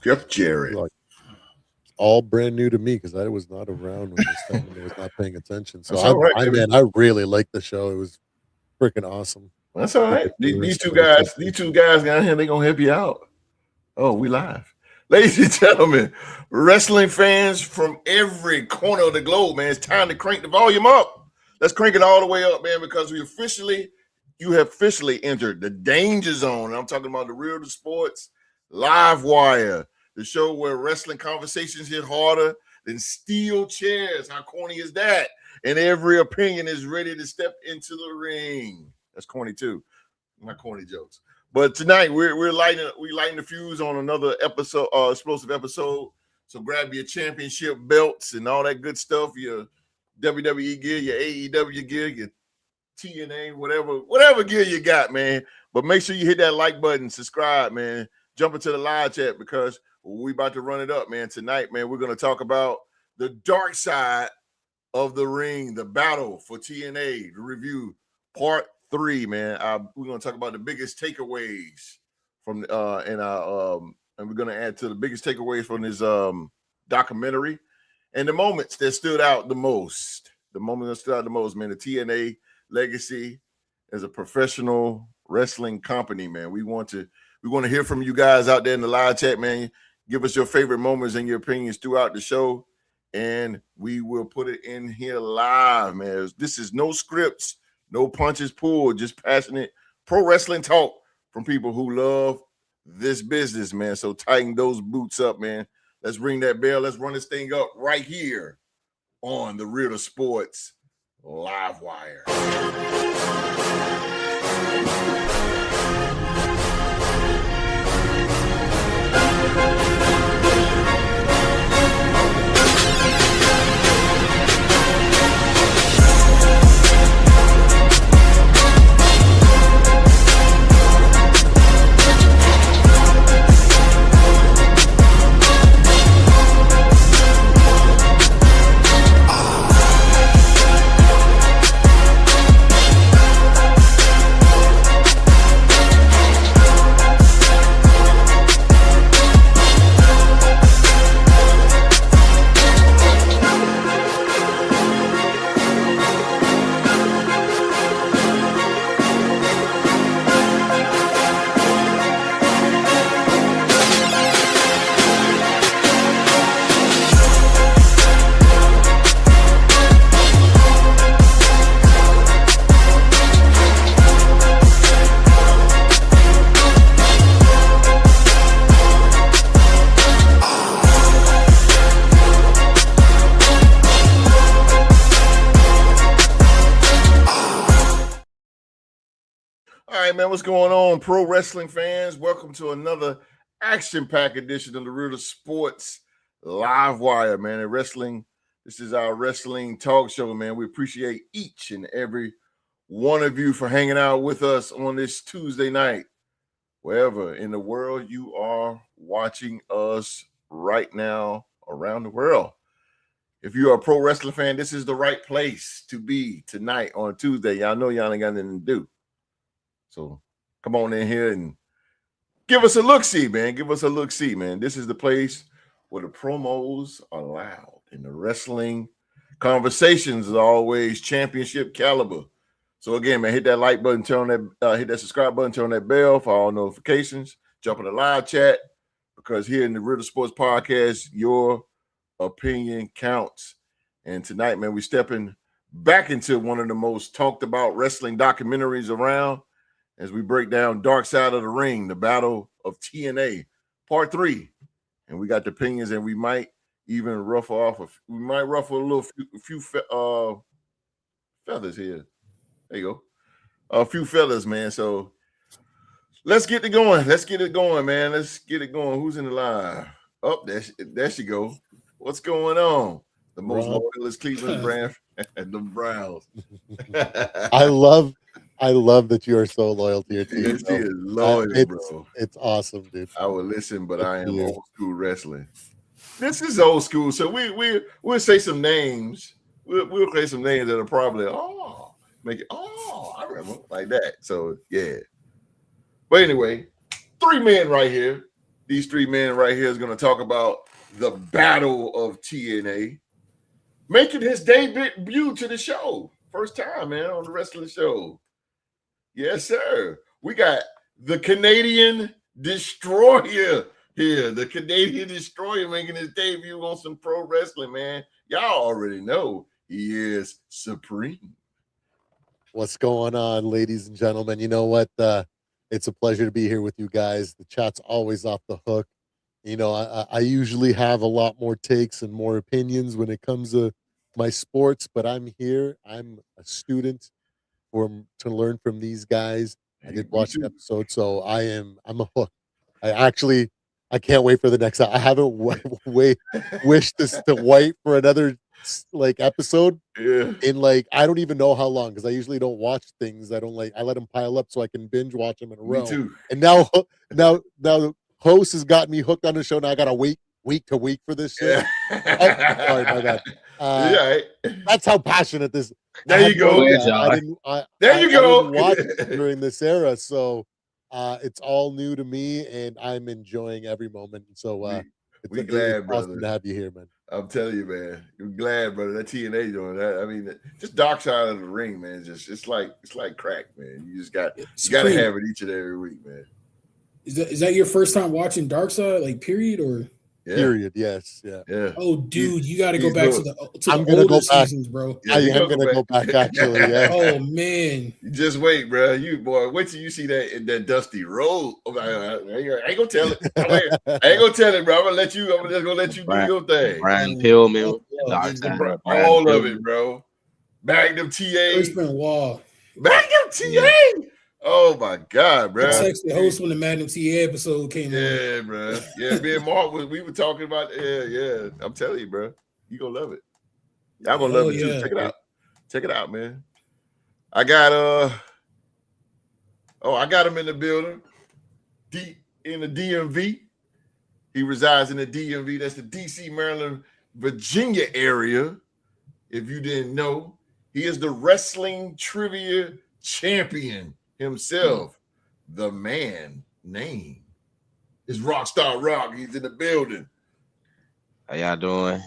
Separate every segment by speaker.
Speaker 1: Yep, Jarrett.
Speaker 2: Like all brand new to me because I was not around when this happened. I was not paying attention. So
Speaker 1: That's all right,
Speaker 2: I
Speaker 1: baby.
Speaker 2: man, I really liked the show. It was freaking awesome.
Speaker 1: That's all
Speaker 2: Super
Speaker 1: right. These
Speaker 2: humorous,
Speaker 1: two
Speaker 2: but it's so
Speaker 1: guys, down here, they gonna help you out. Oh, we live. Ladies and gentlemen, wrestling fans from every corner of the globe, man, it's time to crank the volume up. Let's crank it all the way up, man, because you have officially entered the danger zone. I'm talking about the Real to Sports Live Wire, the show where wrestling conversations hit harder than steel chairs. How corny is that? And every opinion is ready to step into the ring. That's corny too. My corny jokes. But tonight we're lighting the fuse on another episode, explosive episode. So grab your championship belts and all that good stuff, your WWE gear, your AEW gear, your TNA, whatever gear you got, man. But make sure you hit that like button, subscribe, man. Jump into the live chat because we about to run it up, man. Tonight, man, we're going to talk about the dark side of the ring, the battle for TNA, the review, part 3, man. We're going to talk about the biggest takeaways from and we're going to add to the biggest takeaways from this documentary and the moments that stood out the most. The moment that stood out the most, man. The TNA legacy as a professional wrestling company, man. We want to hear from you guys out there in the live chat, man. Give us your favorite moments and your opinions throughout the show, and we will put it in here live, man. This is no scripts, no punches pulled, just passionate pro wrestling talk from people who love this business, man. So tighten those boots up, man. Let's ring that bell. Let's run this thing up right here on the Real to Sports Live Wire. All right, man, what's going on, pro wrestling fans? Welcome to another action-packed edition of the Real Sports Live Wire, man. And wrestling, this is our wrestling talk show, man. We appreciate each and every one of you for hanging out with us on this Tuesday night, wherever in the world you are watching us right now around the world. If you are a pro wrestling fan, this is the right place to be tonight on Tuesday. Y'all know y'all ain't got nothing to do. So come on in here and give us a look-see, man. Give us a look-see, man. This is the place where the promos are loud and the wrestling conversations are always championship caliber. So again, man, hit that like button, turn on that, hit that subscribe button, turn on that bell for all notifications. Jump in the live chat because here in the Real Sports Podcast, your opinion counts. And tonight, man, we're stepping back into one of the most talked about wrestling documentaries around as we break down Dark Side of the Ring, the Battle of TNA, Part 3. And we got the opinions, and we might even ruffle a few feathers here. There you go. A few feathers, man. So let's get it going. Let's get it going, man. Let's get it going. Who's in the line? Oh, there she go. What's going on? The most loyalist Cleveland brand and the Browns.
Speaker 2: I love that you are so loyal to your team.
Speaker 1: Yes, he is loyal, bro.
Speaker 2: It's awesome, dude.
Speaker 1: I will listen, but I am old school wrestling. This is old school, so we'll say some names. We'll say some names that are probably make it I remember like that. So yeah. But anyway, 3 men right here. These three men right here is going to talk about the Battle of TNA, making his debut to the show. First time, man, on the wrestling show. Yes, sir. We got the Canadian Destroyer here. The Canadian Destroyer making his debut on some pro wrestling, man. Y'all already know he is supreme.
Speaker 2: What's going on, ladies and gentlemen? You know what? It's a pleasure to be here with you guys. The chat's always off the hook. You know, I usually have a lot more takes and more opinions when it comes to my sports, but I'm here. I'm a student to learn from these guys. I did watch the episode, so I'm a hook. I can't wait for the next. I haven't wished this to wait for another like episode.
Speaker 1: Yeah.
Speaker 2: In like I don't even know how long, because I usually don't watch things. I let them pile up so I can binge watch them in a row.
Speaker 1: Me too.
Speaker 2: And now the host has got me hooked on the show. Now I gotta wait week to week for this shit.
Speaker 1: Yeah.
Speaker 2: Sorry, my bad.
Speaker 1: Yeah.
Speaker 2: That's how passionate this.
Speaker 1: There you go.
Speaker 2: There you go. I didn't watch it during this era, so it's all new to me, and I'm enjoying every moment. So
Speaker 1: we glad, brother.
Speaker 2: Awesome to have you here, man.
Speaker 1: I'm telling you, man. I'm glad, brother. That TNA doing that. I mean, just dark side of the ring, man. It's like crack, man. You gotta have it each and every week, man.
Speaker 3: Is that your first time watching Dark Side, like period, or
Speaker 2: period? Yes,
Speaker 1: yeah.
Speaker 3: Oh, dude, you got to go back to the older seasons, bro.
Speaker 2: Yeah, I am gonna go back actually. Yeah.
Speaker 3: Oh man,
Speaker 1: you just wait, bro. Wait till you see that Dusty Road. I ain't gonna tell it. I ain't gonna tell it, bro. I'm just gonna let you do your thing.
Speaker 4: Brian Pillman,
Speaker 1: all of it, bro. Magnum TA.
Speaker 3: Brisbane Wall.
Speaker 1: Magnum TA. Yeah. Oh my God, bro!
Speaker 3: I texted the host when the Magnum TA episode came on.
Speaker 1: Yeah, bro. Yeah, me and Mark we were talking about. Yeah. I'm telling you, bro, you gonna love it. Y'all gonna love it too. Check it out, man. I got I got him in the building, deep in the DMV. He resides in the DMV. That's the DC, Maryland, Virginia area. If you didn't know, he is the wrestling trivia champion himself. The man name is Rockstar Rock. He's in the building.
Speaker 4: How y'all doing?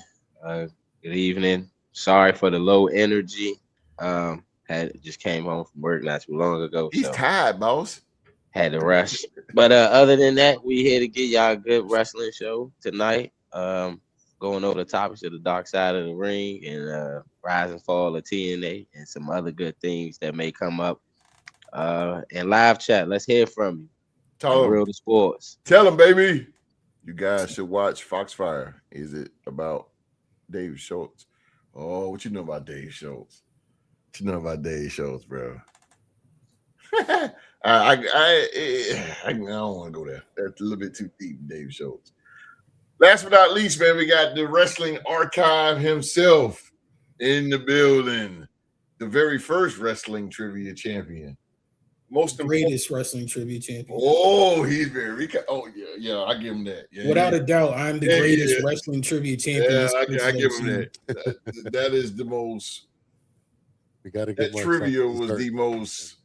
Speaker 4: Good evening. Sorry for the low energy. Just came home from work not too long ago.
Speaker 1: He's tired, boss.
Speaker 4: Had to rest. But other than that, we here to get y'all a good wrestling show tonight. Going over the topics of the dark side of the ring and rise and fall of TNA and some other good things that may come up. And live chat. Let's hear from you.
Speaker 1: Tell
Speaker 4: Real to Sports.
Speaker 1: Tell them, baby. You guys should watch Foxfire. Is it about Dave Schultz? Oh, what you know about Dave Schultz? What you know about Dave Schultz, bro? I don't want to go there. That's a little bit too deep, Dave Schultz. Last but not least, man, we got the Wrestling Archive himself in the building. The very first wrestling trivia champion.
Speaker 3: Greatest wrestling trivia champion.
Speaker 1: Oh, he's very. Oh, yeah, I give him that. Yeah,
Speaker 3: without a doubt, I'm the greatest wrestling trivia champion.
Speaker 1: Yeah, I give him that. That is the most.
Speaker 2: We got to get
Speaker 1: that trivia was the most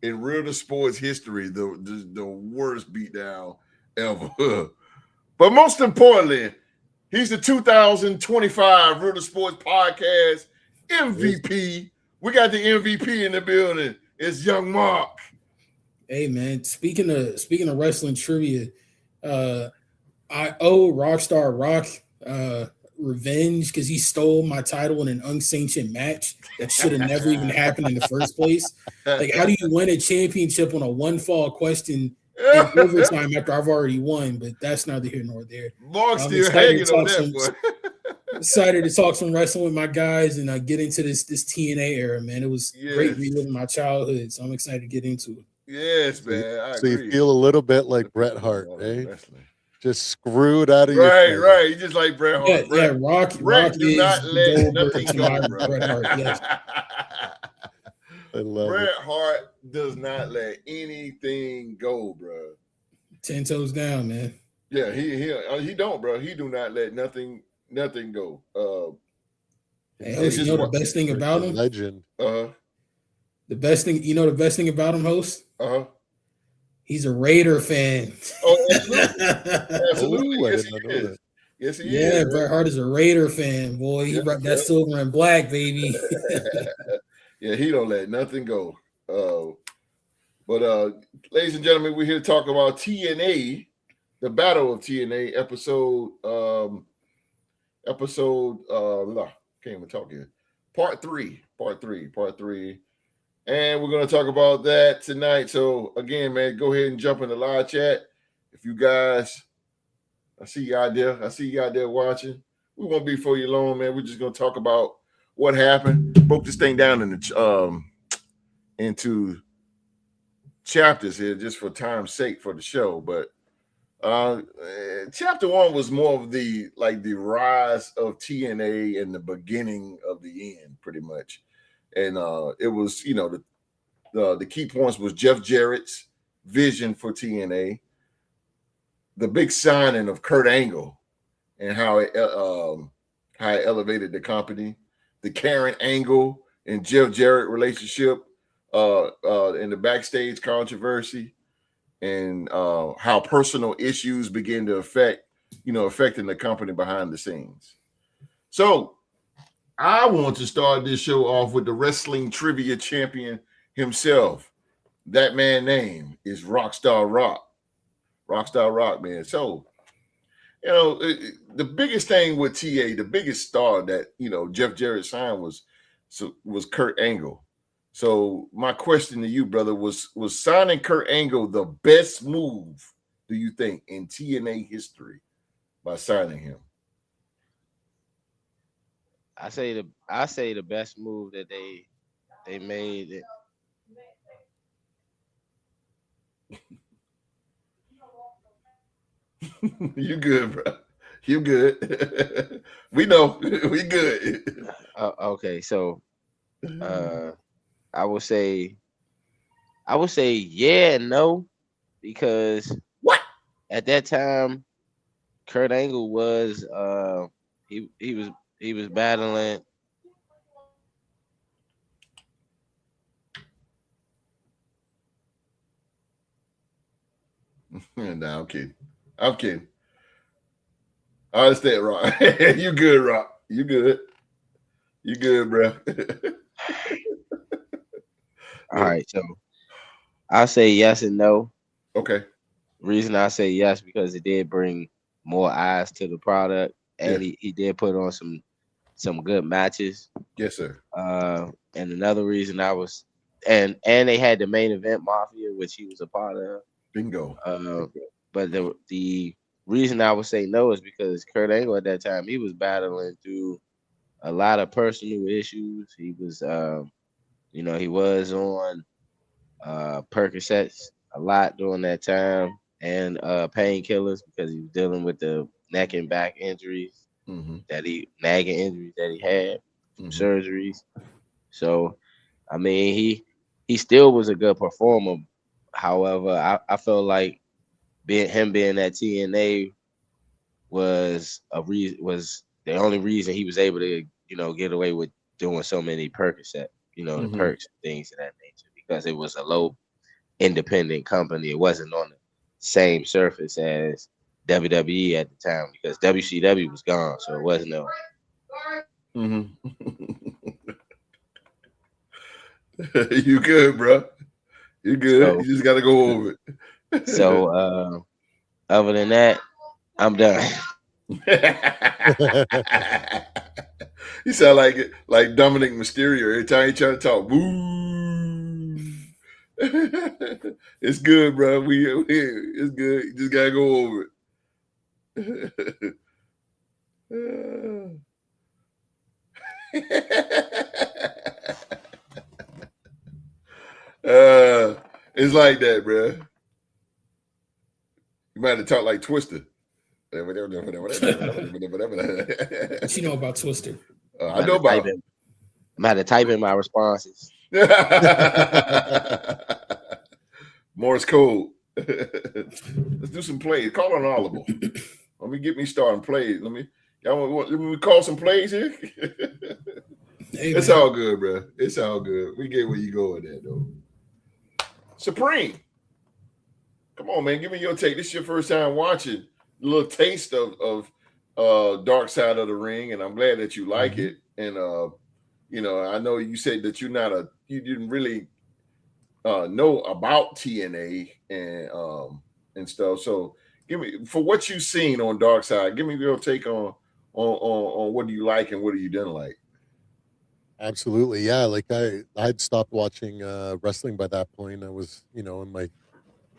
Speaker 1: in Real to Sports history. The worst beatdown ever. But most importantly, he's the 2025 Real to Sports podcast MVP. We got the MVP in the building. It's Young Mark.
Speaker 3: Hey man, speaking of wrestling trivia, I owe Rockstar Rock revenge because he stole my title in an unsanctioned match that should have never even happened in the first place. Like, how do you win a championship on a one-fall question in overtime after I've already won? But that's neither here nor there.
Speaker 1: Mark's still hanging on that one.
Speaker 3: Excited to talk some wrestling with my guys and get into this TNA era, man. It was great reliving my childhood, so I'm excited to get into it.
Speaker 1: Yes, man.
Speaker 2: So you feel a little bit like Bret Hart, eh? Just screwed out of
Speaker 1: your right. You just like Bret Hart.
Speaker 3: Yeah, Rock
Speaker 1: do not let nothing go,
Speaker 3: bro. Bret Hart, yes.
Speaker 2: I love
Speaker 1: Bret Hart does not let anything go, bro.
Speaker 3: 10 toes down, man.
Speaker 1: Yeah, he don't, bro. He do not let nothing go.
Speaker 3: Hey, you know the best thing about him?
Speaker 2: Legend.
Speaker 3: The best thing about him, host? He's a Raider fan.
Speaker 1: Oh, absolutely. Absolutely.
Speaker 2: Oh, I
Speaker 1: Yes,
Speaker 2: did not
Speaker 1: he
Speaker 2: know
Speaker 1: is.
Speaker 2: that.
Speaker 1: Yes, he
Speaker 3: Yeah,
Speaker 1: is.
Speaker 3: Bret Hart is a Raider fan, boy. He
Speaker 1: Yeah,
Speaker 3: brought that
Speaker 1: yeah.
Speaker 3: silver and black, baby.
Speaker 1: Yeah, he don't let nothing go. But ladies and gentlemen, we're here to talk about TNA, the Battle of TNA, can't even talk here. Part three. And we're gonna talk about that tonight. So again, man, go ahead and jump in the live chat. If you guys, I see you out there watching. We won't be for you long, man. We're just gonna talk about what happened. Broke this thing down into chapters here just for time's sake for the show. But chapter 1 was more of the rise of TNA and the beginning of the end, pretty much. And it was, the key points was Jeff Jarrett's vision for TNA, the big signing of Kurt Angle and how it elevated the company, the Karen Angle and Jeff Jarrett relationship, in the backstage controversy, and how personal issues begin to affecting the company behind the scenes. So I want to start this show off with the wrestling trivia champion himself. That man's name is Rockstar Rock. Rockstar Rock, man. So, the biggest thing with TA, the biggest star that, Jeff Jarrett signed was Kurt Angle. So my question to you, brother, was signing Kurt Angle the best move, do you think, in TNA history by signing him?
Speaker 4: I say the best move that they made.
Speaker 1: You good, bro? You good? We know we good.
Speaker 4: Okay, so I would say yeah and no, because
Speaker 1: what
Speaker 4: at that time Kurt Angle was he was battling.
Speaker 1: No, I'm kidding. I understand, Rock. You good, Rock? You good, bro?
Speaker 4: All right, so I say yes and no.
Speaker 1: Okay.
Speaker 4: Reason I say yes because it did bring more eyes to the product, and he did put on some good matches.
Speaker 1: Yes, sir.
Speaker 4: And another reason and they had the main event Mafia, which he was a part of.
Speaker 1: Bingo.
Speaker 4: But the reason I would say no is because Kurt Angle at that time, he was battling through a lot of personal issues. He was he was on Percocets a lot during that time, and painkillers because he was dealing with the neck and back injuries nagging injuries that he had from surgeries. So I mean he still was a good performer. However, I felt like being at TNA was the only reason he was able to get away with doing so many Percocet, the perks and things of that nature, because it was a low independent company. It wasn't on the same surface as WWE at the time, because WCW was gone, so it wasn't no.
Speaker 1: You good, bro? You good? So, you just got to go over it.
Speaker 4: So, other than that, I'm done.
Speaker 1: You sound like Dominic Mysterio every time you try to talk. Woo! It's good, bro. It's good. You just gotta go over it. It's like that, bro. You might have to talk like Twister.
Speaker 3: What you know about Twister?
Speaker 1: I know about it.
Speaker 4: I'm about to type in my responses.
Speaker 1: Morse code. Let's do some plays. Call on Audible. Let me get me starting plays. Let me call some plays here. Hey, it's all good, bro. It's all good. We get where you going at, though. Supreme. Come on, man. Give me your take. This is your first time watching a little taste of Dark Side of the Ring, and I'm glad that you like it. And I know you said that you didn't really know about TNA and stuff. So give me, for what you've seen on Dark Side, give me your take on what do you like and what do you didn't like.
Speaker 2: Absolutely, yeah. Like I'd stopped watching wrestling by that point. I was, in my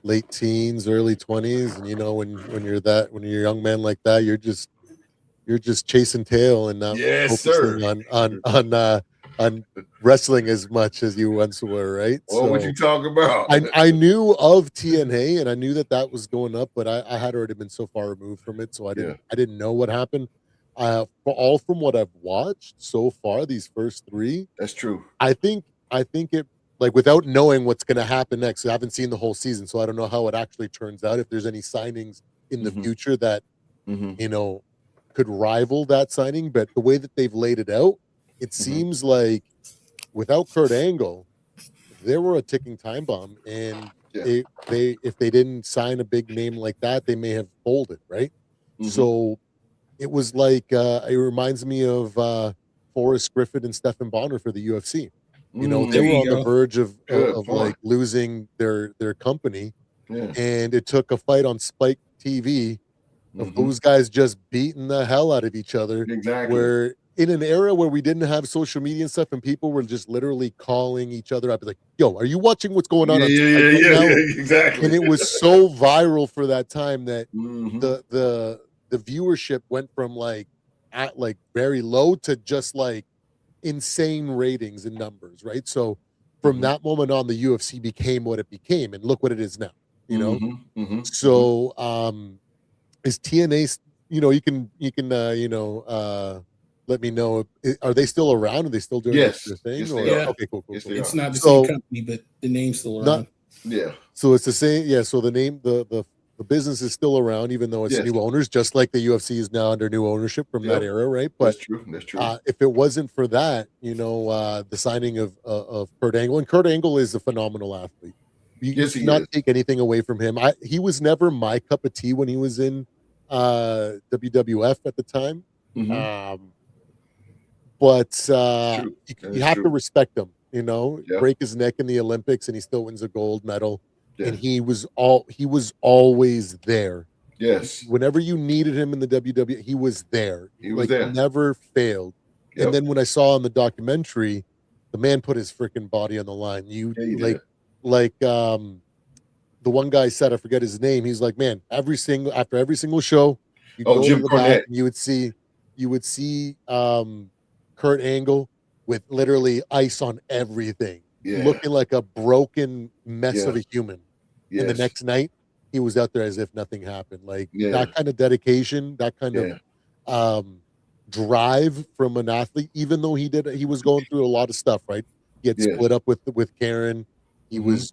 Speaker 2: late teens, early 20s, and when you're a young man like that, you're just chasing tail and not
Speaker 1: Yes,
Speaker 2: focusing
Speaker 1: sir.
Speaker 2: on wrestling as much as you once were, right?
Speaker 1: Well, what you talk about?
Speaker 2: I knew of TNA and I knew that was going up, but I had already been so far removed from it, so I didn't know what happened. From what I've watched so far, these first three,
Speaker 1: that's true.
Speaker 2: I think it, like, without knowing what's going to happen next. I haven't seen the whole season, so I don't know how it actually turns out. If there's any signings in the future that could rival that signing, but the way that they've laid it out, it seems like without Kurt Angle, they were a ticking time bomb, and if they didn't sign a big name like that, they may have folded, right? So it was like it reminds me of Forrest Griffin and Stephen Bonner for the UFC. They were on the verge of like losing their company, and it took a fight on Spike TV of those guys just beating the hell out of each other.
Speaker 1: Exactly.
Speaker 2: Where in an era where we didn't have social media and stuff, and people were just literally calling each other up, like, "Yo, are you watching what's going on?"
Speaker 1: Exactly.
Speaker 2: And it was so viral for that time that the viewership went from at very low to just like insane ratings and numbers, right? So from that moment on, the UFC became what it became, and look what it is now. So is TNA? You can let me know. Are they still around? Are they still doing their thing?
Speaker 1: Yes,
Speaker 2: Okay, cool.
Speaker 1: Yes,
Speaker 3: it's not the same company, but the name's still around.
Speaker 2: So it's the same. Yeah. So the name, the business is still around, even though it's new owners, just like the UFC is now under new ownership from that era, right? But
Speaker 1: that's true.
Speaker 2: If it wasn't for that, the signing of Kurt Angle, and Kurt Angle is a phenomenal athlete. You cannot take anything away from him. He was never my cup of tea when he was in WWF at the time. But you have to respect him, break his neck in the Olympics and he still wins a gold medal. And he was always there.
Speaker 1: Yes.
Speaker 2: Whenever you needed him in the WWE, he was there.
Speaker 1: He was there.
Speaker 2: Never failed. And then when I saw in the documentary, the man put his freaking body on the line. The one guy said, I forget his name. He's like, man, after every single show, you go
Speaker 1: Jim
Speaker 2: to the
Speaker 1: Cornette.
Speaker 2: back and you would see Kurt Angle with literally ice on everything, looking like a broken mess of a human. And the next night, he was out there as if nothing happened. That kind of dedication, that kind of drive from an athlete, even though he was going through a lot of stuff, right? He had split up with Karen. He was,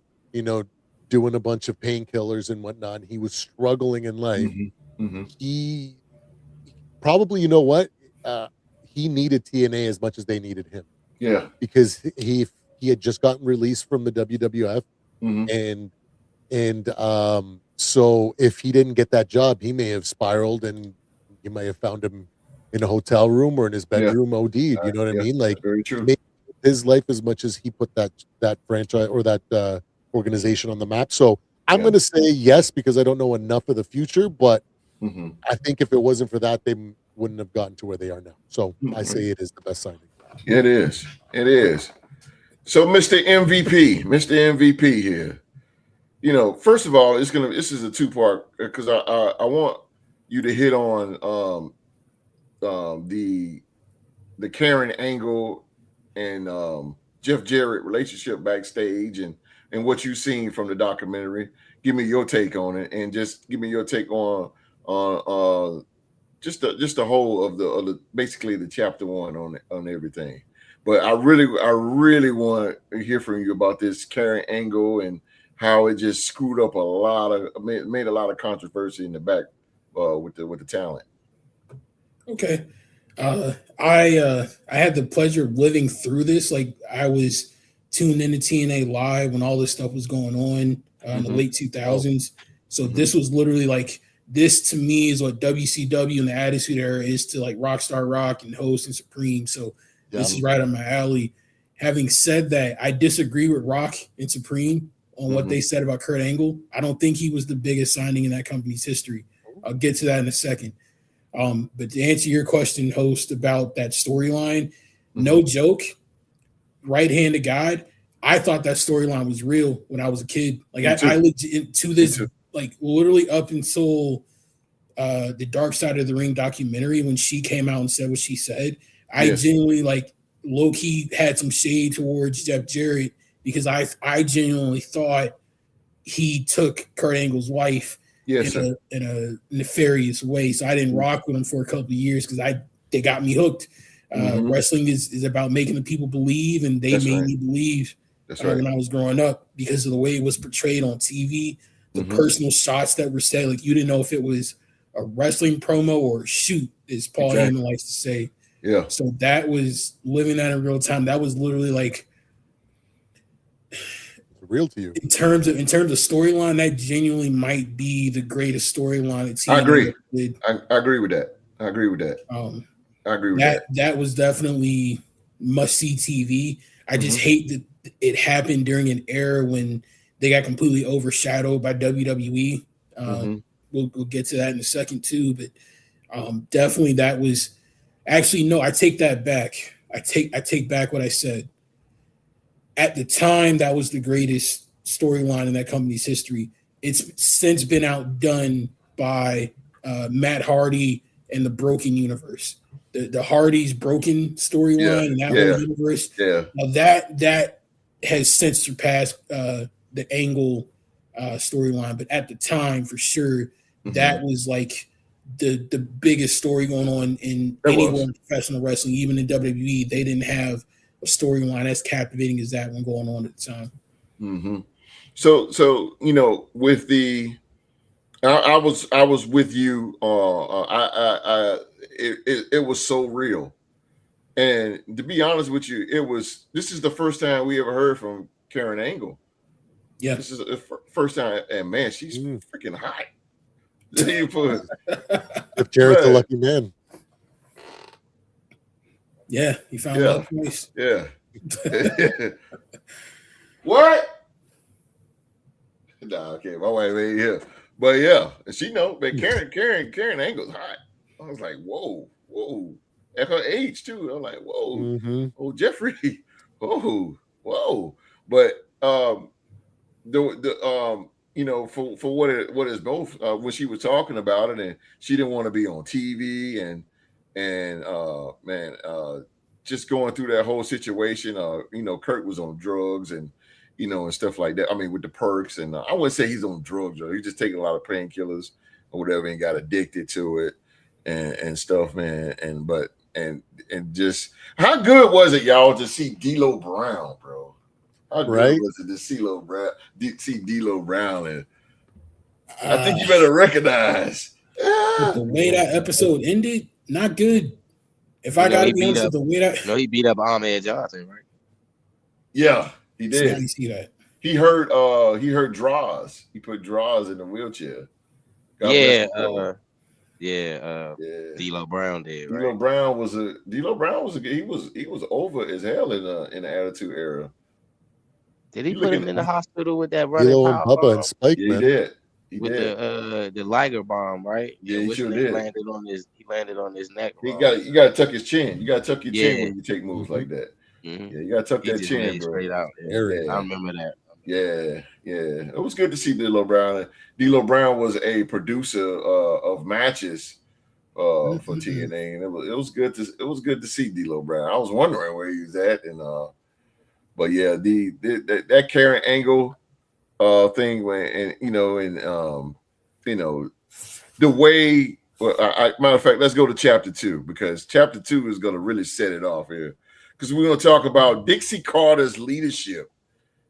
Speaker 2: doing a bunch of painkillers and whatnot. He was struggling in life. He probably, he needed TNA as much as they needed him.
Speaker 1: Yeah.
Speaker 2: Because he had just gotten released from the WWF. And so if he didn't get that job, he may have spiraled and you might have found him in a hotel room or in his bedroom OD'd. You know what I mean? Like,
Speaker 1: very true.
Speaker 2: His life as much as he put that franchise or that organization on the map. So I'm going to say yes, because I don't know enough of the future, but I think if it wasn't for that, they wouldn't have gotten to where they are now. So I say it is the best signing.
Speaker 1: It is. So Mr. MVP here. First of all, this is a two-part, because I want you to hit on the Karen Angle and Jeff Jarrett relationship backstage and what you've seen from the documentary. Give me your take on it, and just give me your take on just the whole of the basically the chapter 1 on everything. But I really want to hear from you about this Karen Angle and how it just screwed up made a lot of controversy in the back with the talent.
Speaker 3: Okay. I had the pleasure of living through this. Like, I was tuned into TNA live when all this stuff was going on in the late 2000s. So this was literally like, this to me is what WCW and the Attitude Era is to like Rockstar Rock and Host and Supreme. So this is right up my alley. Having said that, I disagree with Rock and Supreme on what they said about Kurt Angle. I don't think he was the biggest signing in that company's history. I'll get to that in a second. But to answer your question, Host, about that storyline, no joke, right hand to God, I thought that storyline was real when I was a kid. Like I legit to this, like literally up until the Dark Side of the Ring documentary, when she came out and said what she said, I genuinely like low key had some shade towards Jeff Jarrett, because I genuinely thought he took Kurt Angle's wife in a nefarious way. So I didn't rock with him for a couple of years because they got me hooked. Wrestling is about making the people believe, and they made me believe when I was growing up, because of the way it was portrayed on TV, the personal shots that were said. Like, you didn't know if it was a wrestling promo or a shoot, as Paul Heyman likes to say.
Speaker 1: Yeah.
Speaker 3: So that was living that in real time. That was literally like,
Speaker 2: real to you.
Speaker 3: In terms of storyline, that genuinely might be the greatest storyline that TNA
Speaker 1: I agree.
Speaker 3: did.
Speaker 1: I agree with that. I agree with that. I agree with that.
Speaker 3: That was definitely must-see TV. I just hate that it happened during an era when they got completely overshadowed by WWE. We'll get to that in a second too, but definitely that was actually, no, I take that back. I take back what I said. At the time, that was the greatest storyline in that company's history. It's since been outdone by Matt Hardy and the Broken Universe. The Hardy's Broken storyline and that whole universe.
Speaker 1: Yeah.
Speaker 3: Now that has since surpassed the Angle storyline, but at the time, for sure, that was like the biggest story going on in anywhere in professional wrestling. Even in WWE, they didn't have a storyline as captivating as that one going on at the time.
Speaker 1: So you know, with the I was with you. It was so real, and to be honest with you, this is the first time we ever heard from Karen Angle.
Speaker 3: Yeah,
Speaker 1: this is the first time, and man, she's freaking hot. If
Speaker 2: Jarrett's a lucky man.
Speaker 3: Yeah, he found that place.
Speaker 1: Yeah. What? Nah, okay, my wife ain't here. But yeah, and she know, but Karen Angle's hot. I was like, whoa. At her age too. I'm like, whoa. Oh, Jeffrey. Whoa. But you know, for what it is both, when she was talking about it, and she didn't want to be on TV, and just going through that whole situation. You know, Kurt was on drugs and, you know, and stuff like that. I mean, with the perks, and I wouldn't say he's on drugs, or he's just taking a lot of painkillers or whatever, and got addicted to it and stuff, man. And just how good was it, y'all, to see D'Lo Brown, bro? How good was it to see D'Lo Brown? And I think you better recognize
Speaker 3: the way that episode ended. Not good. If I gotta be honest with the way that,
Speaker 4: he beat up Ahmed Johnson, right?
Speaker 1: Yeah, he did.
Speaker 3: So you see that.
Speaker 1: He hurt Draws. He put Draws in the wheelchair.
Speaker 4: D'Lo Brown did. Right?
Speaker 1: D'Lo Brown was he was over as hell in the Attitude Era.
Speaker 4: Did he put him in the hospital with that running
Speaker 2: D'Lo and Bubba and Spike?
Speaker 1: Yeah, he did.
Speaker 4: The Liger bomb, right?
Speaker 1: Yeah, he sure did.
Speaker 4: He landed on his neck.
Speaker 1: You gotta tuck his chin. You gotta tuck your chin when you take moves like that. Yeah, you gotta tuck that chin, bro.
Speaker 4: Straight out. I remember that.
Speaker 1: Yeah. It was good to see D'Lo Brown. D'Lo Brown was a producer of matches for TNA, and it was good to see D'Lo Brown. I was wondering where he was at, and but yeah, that Karen Angle thing, the way. Well, matter of fact, let's go to chapter 2, because chapter 2 is going to really set it off here, because we're going to talk about Dixie Carter's leadership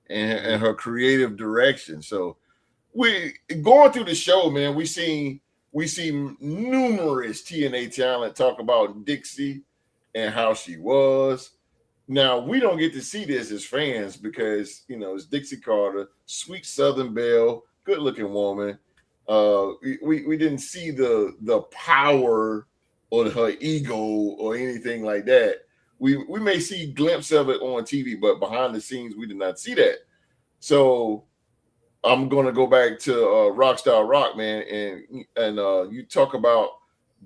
Speaker 1: and her creative direction. So we going through the show, man, we see numerous TNA talent talk about Dixie and how she was. Now, we don't get to see this as fans because, you know, it's Dixie Carter, sweet Southern belle, good looking woman, We didn't see the power or her ego or anything like that. We may see glimpse of it on TV, but behind the scenes we did not see that. So I'm gonna go back to Rockstar Rock, man, and you talk about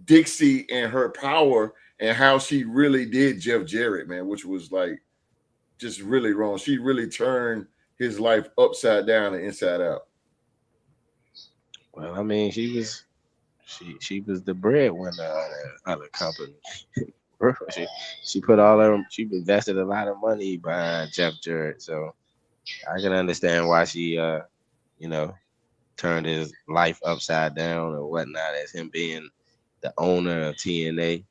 Speaker 1: Dixie and her power and how she really did Jeff Jarrett, man, which was like just really wrong. She really turned his life upside down and inside out.
Speaker 4: Well, I mean, she was the breadwinner of the company. she, she put all her she invested a lot of money behind Jeff Jarrett, so I can understand why she you know turned his life upside down or whatnot as him being the owner of TNA.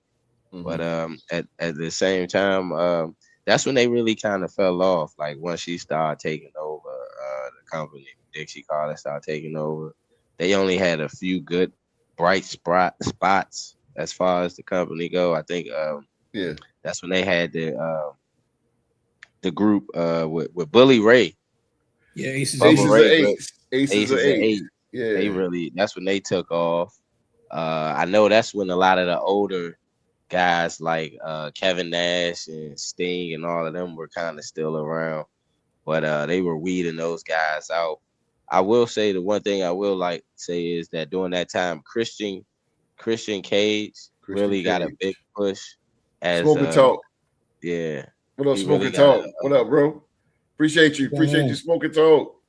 Speaker 4: But at the same time, that's when they really kind of fell off. Like once she started taking over the company, Dixie Carter started taking over. They only had a few good bright spots as far as the company go. I think
Speaker 1: Yeah.
Speaker 4: that's when they had the group with Bully Ray.
Speaker 3: Yeah, Aces.
Speaker 4: Bubba
Speaker 1: Aces of
Speaker 4: Ray,
Speaker 1: Eight. Aces of Eight. Yeah.
Speaker 4: They really that's when they took off. I know that's when a lot of the older guys like Kevin Nash and Sting and all of them were kind of still around, but they were weeding those guys out. I will say the one thing I will like say is that during that time, Christian Cage really got a big push as
Speaker 1: Smoking Talk.
Speaker 4: yeah.
Speaker 1: What up,
Speaker 4: He
Speaker 1: Smoking
Speaker 4: really got
Speaker 1: Talk? What up, bro? Appreciate you. Appreciate you, Smoking Talk.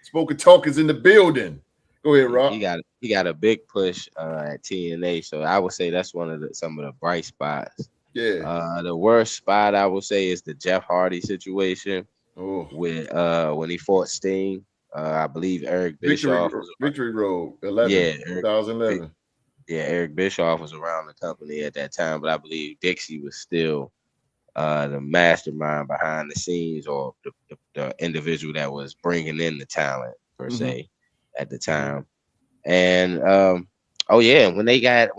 Speaker 1: Smoking Talk is in the building. Go ahead, Rob.
Speaker 4: He got a big push at TNA, so I would say that's one of some of the bright spots.
Speaker 1: Yeah.
Speaker 4: The worst spot I would say is the Jeff Hardy situation with when he fought Sting. I believe Eric Bischoff
Speaker 1: Victory Road 11, 2011.
Speaker 4: Eric Bischoff was around the company at that time, but I believe Dixie was still the mastermind behind the scenes, or the individual that was bringing in the talent per se at the time. And oh yeah, when they had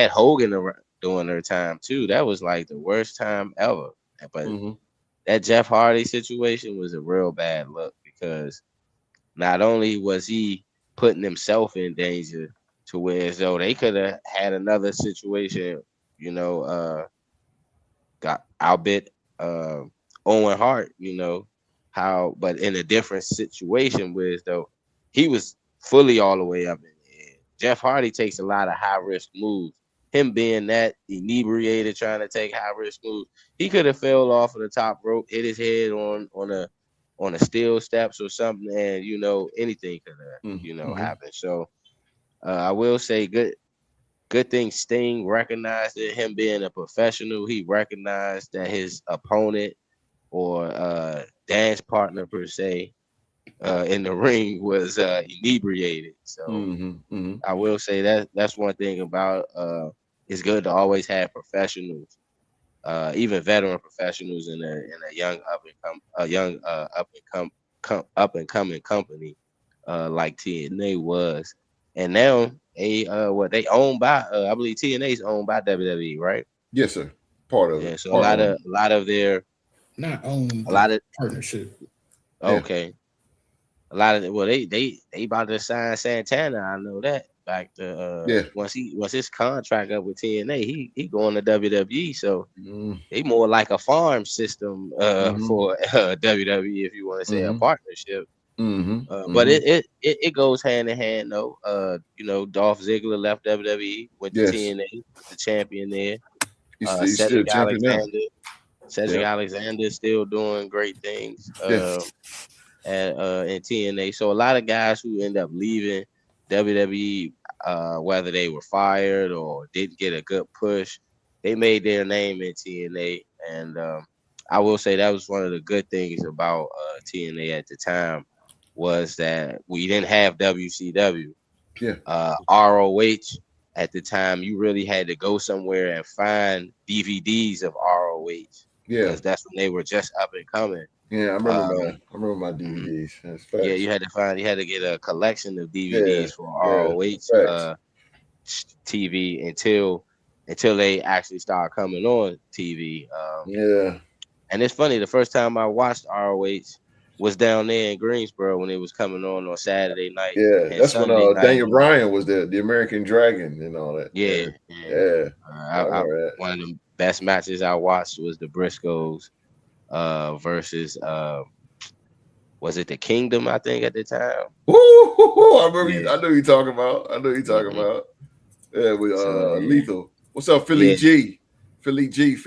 Speaker 4: Hogan during their time too, that was like the worst time ever. But that Jeff Hardy situation was a real bad look, because not only was he putting himself in danger to where as though they could have had another situation, got albeit Owen Hart, but in a different situation, where as though he was fully all the way up in the air. Jeff Hardy takes a lot of high risk moves. Him being that inebriated, trying to take high risk moves, he could have fell off of the top rope, hit his head on a steel steps or something, and anything could have happened. So I will say good thing Sting recognized it. Him being a professional, he recognized that his opponent or dance partner per se in the ring was inebriated. So I will say that's one thing about it's good to always have professionals, even veteran professionals in a young up and coming company like TNA was. And now they owned by I believe TNA is owned by WWE, right?
Speaker 1: Yes, sir. Part of it.
Speaker 4: So a lot of their
Speaker 3: not owned,
Speaker 4: a lot of
Speaker 3: partnership.
Speaker 4: Okay. Yeah. A lot of they about to sign Santana. I know that. Back to once his contract up with TNA, he going to WWE. So they more like a farm system for WWE, if you want to say a partnership. But it goes hand in hand though. Dolph Ziggler left WWE, went to TNA, the champion there. Cedric Alexander still doing great things. In TNA. So a lot of guys who end up leaving WWE, whether they were fired or didn't get a good push, they made their name in TNA. And I will say that was one of the good things about TNA at the time, was that we didn't have WCW. ROH at the time, you really had to go somewhere and find DVDs of ROH. Because that's when they were just up and coming.
Speaker 1: Yeah, I remember my DVDs.
Speaker 4: Yeah, you had to get a collection of DVDs for ROH TV until they actually started coming on TV. And it's funny, the first time I watched ROH, was down there in Greensboro when it was coming on Saturday night
Speaker 1: Yeah,
Speaker 4: and
Speaker 1: that's when
Speaker 4: Sunday night.
Speaker 1: Daniel Bryan was there, the American Dragon and all that.
Speaker 4: Yeah.
Speaker 1: Yeah. I remember that.
Speaker 4: One of the best matches I watched was the Briscoes versus was it the Kingdom, I think, at the time?
Speaker 1: Woo, I remember. I know you talking about. about. Yeah, with Lethal. What's up, Philly G? Philly G.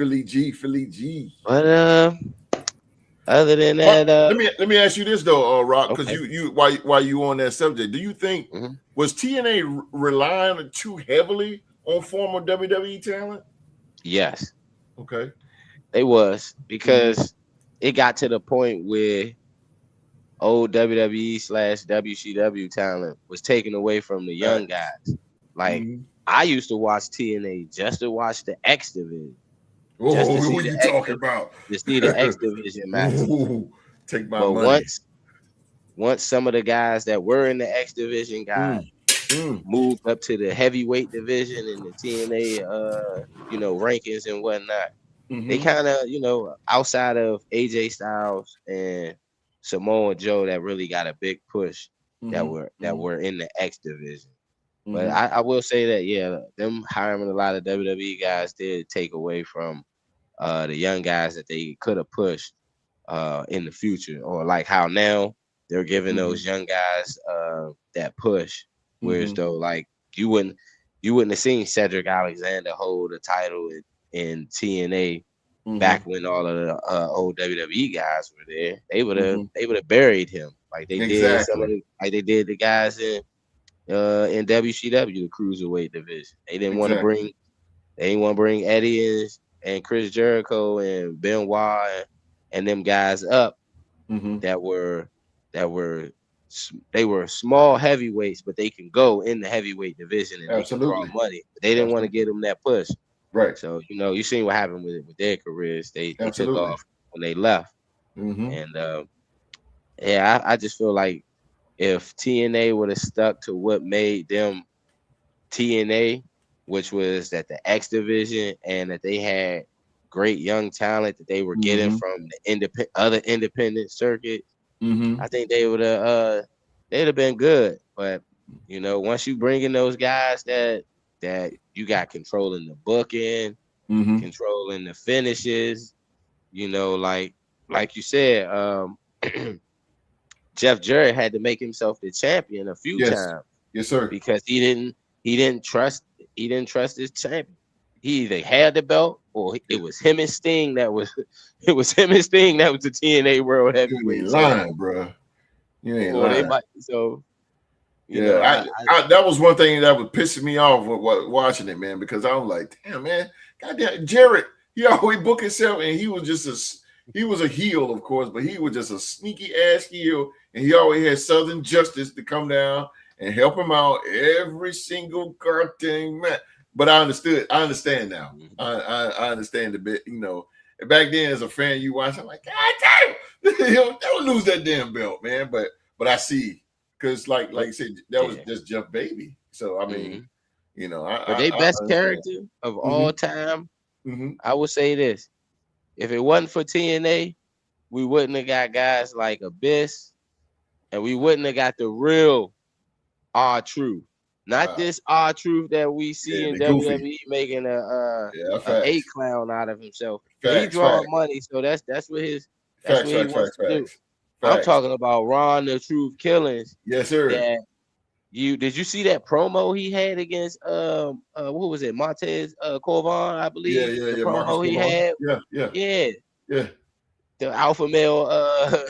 Speaker 4: But other than that,
Speaker 1: let me ask you this though, Rock, because
Speaker 4: okay.
Speaker 1: you while you on that subject, do you think was TNA relying too heavily on former WWE talent?
Speaker 4: Yes.
Speaker 1: Okay.
Speaker 4: They was, because it got to the point where old WWE / WCW talent was taken away from the young guys. Like I used to watch TNA just to watch the X Division.
Speaker 1: Just to see what you talking about?
Speaker 4: To see the X Division matches.
Speaker 1: Take my money.
Speaker 4: Once some of the guys that were in the X Division moved up to the heavyweight division in the TNA, rankings and whatnot, they kind of, outside of AJ Styles and Samoa Joe, that really got a big push that were in the X Division. But I will say that, them hiring a lot of WWE guys did take away from the young guys that they could have pushed in the future, or like how now they're giving those young guys that push. Whereas though, like you wouldn't have seen Cedric Alexander hold a title in TNA back when all of the old WWE guys were there. They would have buried him like they did the guys in WCW, the cruiserweight division. They didn't want to bring Eddie and Chris Jericho and Benoit and them guys up that were small heavyweights, but they can go in the heavyweight division and they can draw money. They didn't want to give them that push.
Speaker 1: Right.
Speaker 4: So, you seen what happened with their careers. They took off when they left. And I just feel like if TNA would have stuck to what made them TNA, which was that the X Division, and that they had great young talent that they were getting from the other independent circuit, I think they would have they'd have been good. But once you bring in those guys that you got controlling the booking, controlling the finishes, like you said, Jeff Jarrett had to make himself the champion a few times.
Speaker 1: Yes, sir.
Speaker 4: Because he didn't trust his champion. He either had the belt or it was him and Sting that was the TNA World Heavyweight.
Speaker 1: You ain't lying, bro. You ain't lying. That was one thing that was pissing me off with watching it, man, because I was like, damn, man, goddamn, Jarrett, he always booked himself, and he was just he was a heel, of course, but he was just a sneaky ass heel, and he always had Southern Justice to come down and help him out every single goddamn match. But I understand now. I understand a bit, Back then, as a fan, you watch, I'm like, God damn, don't lose that damn belt, man. But I see, because like you said, that was just Jeff Baby. So I mean,
Speaker 4: but they best character of all time. I would say this: if it wasn't for TNA, we wouldn't have got guys like Abyss, and we wouldn't have got the real R-Truth. Not this R-Truth that we see in WWE making a clown out of himself. He draws money, so that's what he wants to do. I'm talking about Ron the Truth Killings.
Speaker 1: Yes, sir.
Speaker 4: Did you see that promo he had against what was it, Montez Corvon, I believe?
Speaker 1: Yeah.
Speaker 4: The promo he had. Yeah. The alpha male.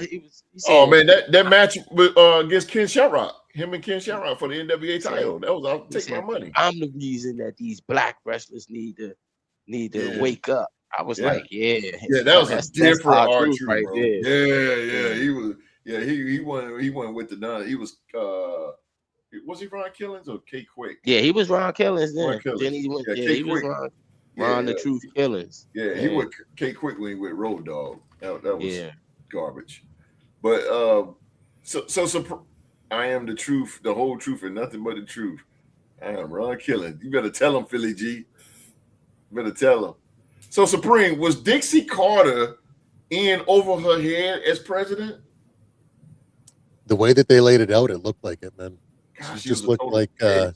Speaker 4: He said,
Speaker 1: man, that match with against Ken Shamrock. Him and Ken Shamrock for the NWA title. That was I'll take my money.
Speaker 4: I'm the reason that these black wrestlers need to wake up. I was like,
Speaker 1: that was a different R-Truth right
Speaker 4: bro.
Speaker 1: there. He was. Yeah, he went with the none. He was he Ron Killings or K Quick?
Speaker 4: Yeah, he was Ron Killings then.
Speaker 1: Then
Speaker 4: he went. He was Ron the Truth Killings.
Speaker 1: Yeah, he went K Quick when he went Road Dogg. That was garbage. But so I am the truth, the whole truth, and nothing but the truth. I am Ron Killings. You better tell him, Philly G. You better tell him. So Supreme, was Dixie Carter in over her head as president?
Speaker 2: the way that they laid it out, it looked like it, man.
Speaker 1: God,
Speaker 2: She
Speaker 1: she was
Speaker 2: just
Speaker 1: a
Speaker 2: looked
Speaker 1: total
Speaker 2: like
Speaker 1: bitch.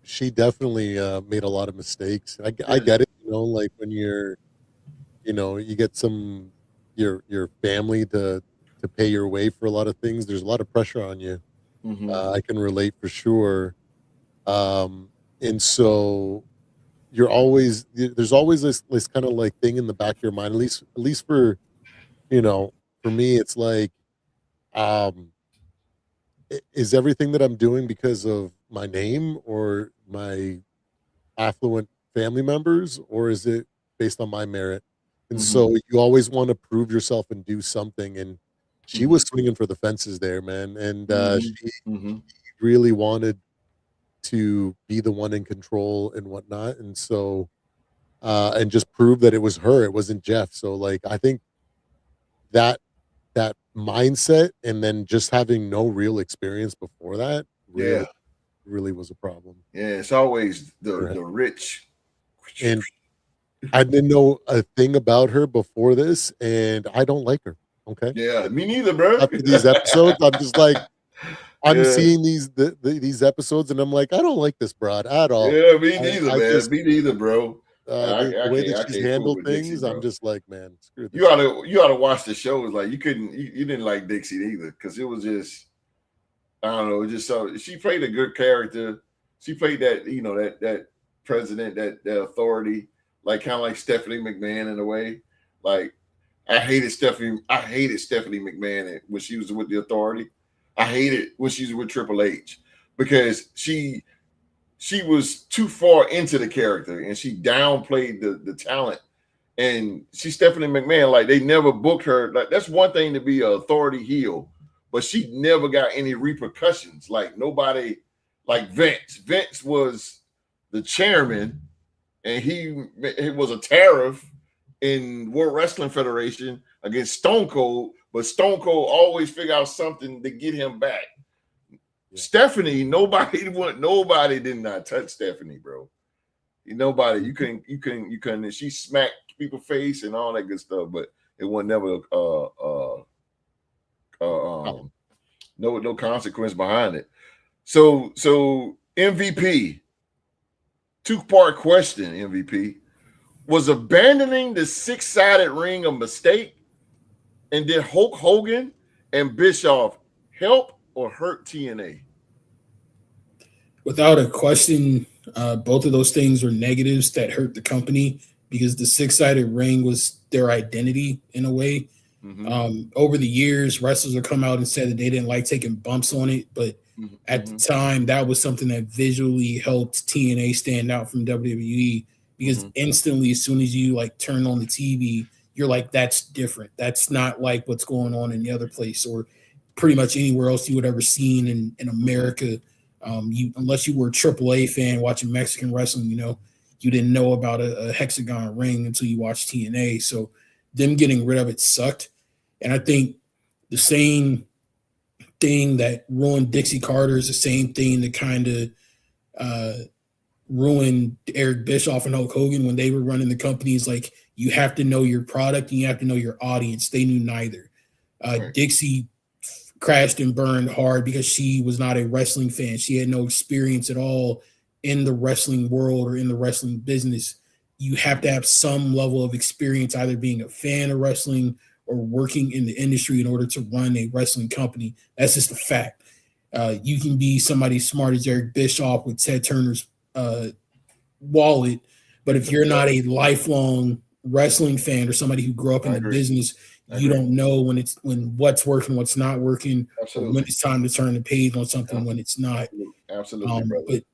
Speaker 2: she definitely made a lot of mistakes. I
Speaker 1: Yeah.
Speaker 2: get it, like when you're, you get your family to pay your way for a lot of things. There's a lot of pressure on you.
Speaker 1: Mhm.
Speaker 2: I can relate for sure. And so there's always this kind of like thing in the back of your mind, at least for, for me, it's like, um, is everything that I'm doing because of my name or my affluent family members, or is it based on my merit? And
Speaker 1: Mhm.
Speaker 2: so you always want to prove yourself and do something. And she
Speaker 1: Mhm.
Speaker 2: was swinging for the fences there, man. And
Speaker 1: Mhm.
Speaker 2: she
Speaker 1: Mhm.
Speaker 2: really wanted to be the one in control and whatnot. And so, and just prove that it was her, it wasn't Jeff. So, like, I think that that mindset, and then just having no real experience before that,
Speaker 1: Yeah.
Speaker 2: really was a problem
Speaker 1: Yeah. It's always
Speaker 2: for
Speaker 1: the
Speaker 2: him.
Speaker 1: rich.
Speaker 2: And I didn't know a thing about her before this, and I don't like her. Okay.
Speaker 1: Yeah. Me neither, bro.
Speaker 2: After these episodes, I'm just like, I'm
Speaker 1: Yeah.
Speaker 2: seeing these episodes, and I'm like, I don't like this broad at all.
Speaker 1: Yeah. Me
Speaker 2: I
Speaker 1: neither,
Speaker 2: I
Speaker 1: man.
Speaker 2: just
Speaker 1: Me neither, bro.
Speaker 2: the
Speaker 1: I
Speaker 2: way that
Speaker 1: can't. I
Speaker 2: she's
Speaker 1: can't fool
Speaker 2: handled
Speaker 1: with Dixie,
Speaker 2: things, I'm
Speaker 1: bro.
Speaker 2: just like, man, screw
Speaker 1: You
Speaker 2: this.
Speaker 1: ought to watch the shows. Like you couldn't. You didn't like Dixie either because it was just. I don't know. Just so she played a good character. She played that that president, that authority, like kind of like Stephanie McMahon in a way. Like I hated Stephanie. I hated Stephanie McMahon when she was with the authority. I hated when she was with Triple H because she was too far into the character and she downplayed the talent. And she's Stephanie McMahon. Like they never booked her. Like that's one thing to be an authority heel, but she never got any repercussions. Like nobody, like Vince. Vince was the chairman, and he was a tariff in World Wrestling Federation against Stone Cold. But Stone Cold always figure out something to get him back.
Speaker 2: Yeah.
Speaker 1: Stephanie, nobody did not touch Stephanie, bro. Nobody, you couldn't. She smacked people's face and all that good stuff, but it was never
Speaker 2: Oh,
Speaker 1: no consequence behind it. So MVP, 2-part question. MVP, was abandoning the 6-sided ring a mistake, and did Hulk Hogan and Bischoff help or hurt TNA?
Speaker 3: Without a question, both of those things were negatives that hurt the company because the six-sided ring was their identity in a way. Over the years, wrestlers have come out and said that they didn't like taking bumps on it, but at the time, that was something that visually helped TNA stand out from WWE because instantly, as soon as you like turn on the TV, you're like, that's different. That's not like what's going on in the other place or pretty much anywhere else you would ever seen in America. Unless you were a AAA fan watching Mexican wrestling, you didn't know about a hexagon ring until you watched TNA. So them getting rid of it sucked. And I think the same thing that ruined Dixie Carter is the same thing that kind of ruined Eric Bischoff and Hulk Hogan when they were running the companies. Like, you have to know your product and you have to know your audience. They knew neither. Right. Dixie crashed and burned hard because she was not a wrestling fan. She had no experience at all in the wrestling world or in the wrestling business. You have to have some level of experience, either being a fan of wrestling or working in the industry in order to run a wrestling company. That's just a fact. You can be somebody smart as Eric Bischoff with Ted Turner's wallet, but if you're not a lifelong wrestling fan or somebody who grew up in the business, you don't know when what's working, what's not working, or when it's time to turn the page on something when it's not.
Speaker 1: Absolutely,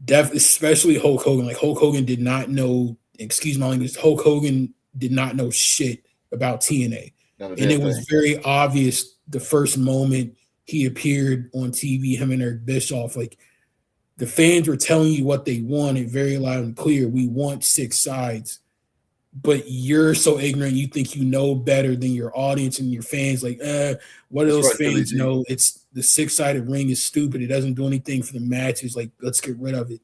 Speaker 3: but especially Hulk Hogan. Like, Hulk Hogan did not know, excuse my language, Hulk Hogan did not know shit about TNA. And it was very obvious the first moment he appeared on TV, him and Eric Bischoff. Like, the fans were telling you what they wanted very loud and clear. We want 6 sides. But you're so ignorant, you think you know better than your audience and your fans. Like, what do those fans know? It's the 6-sided ring is stupid. It doesn't do anything for the matches. Like, let's get rid of it.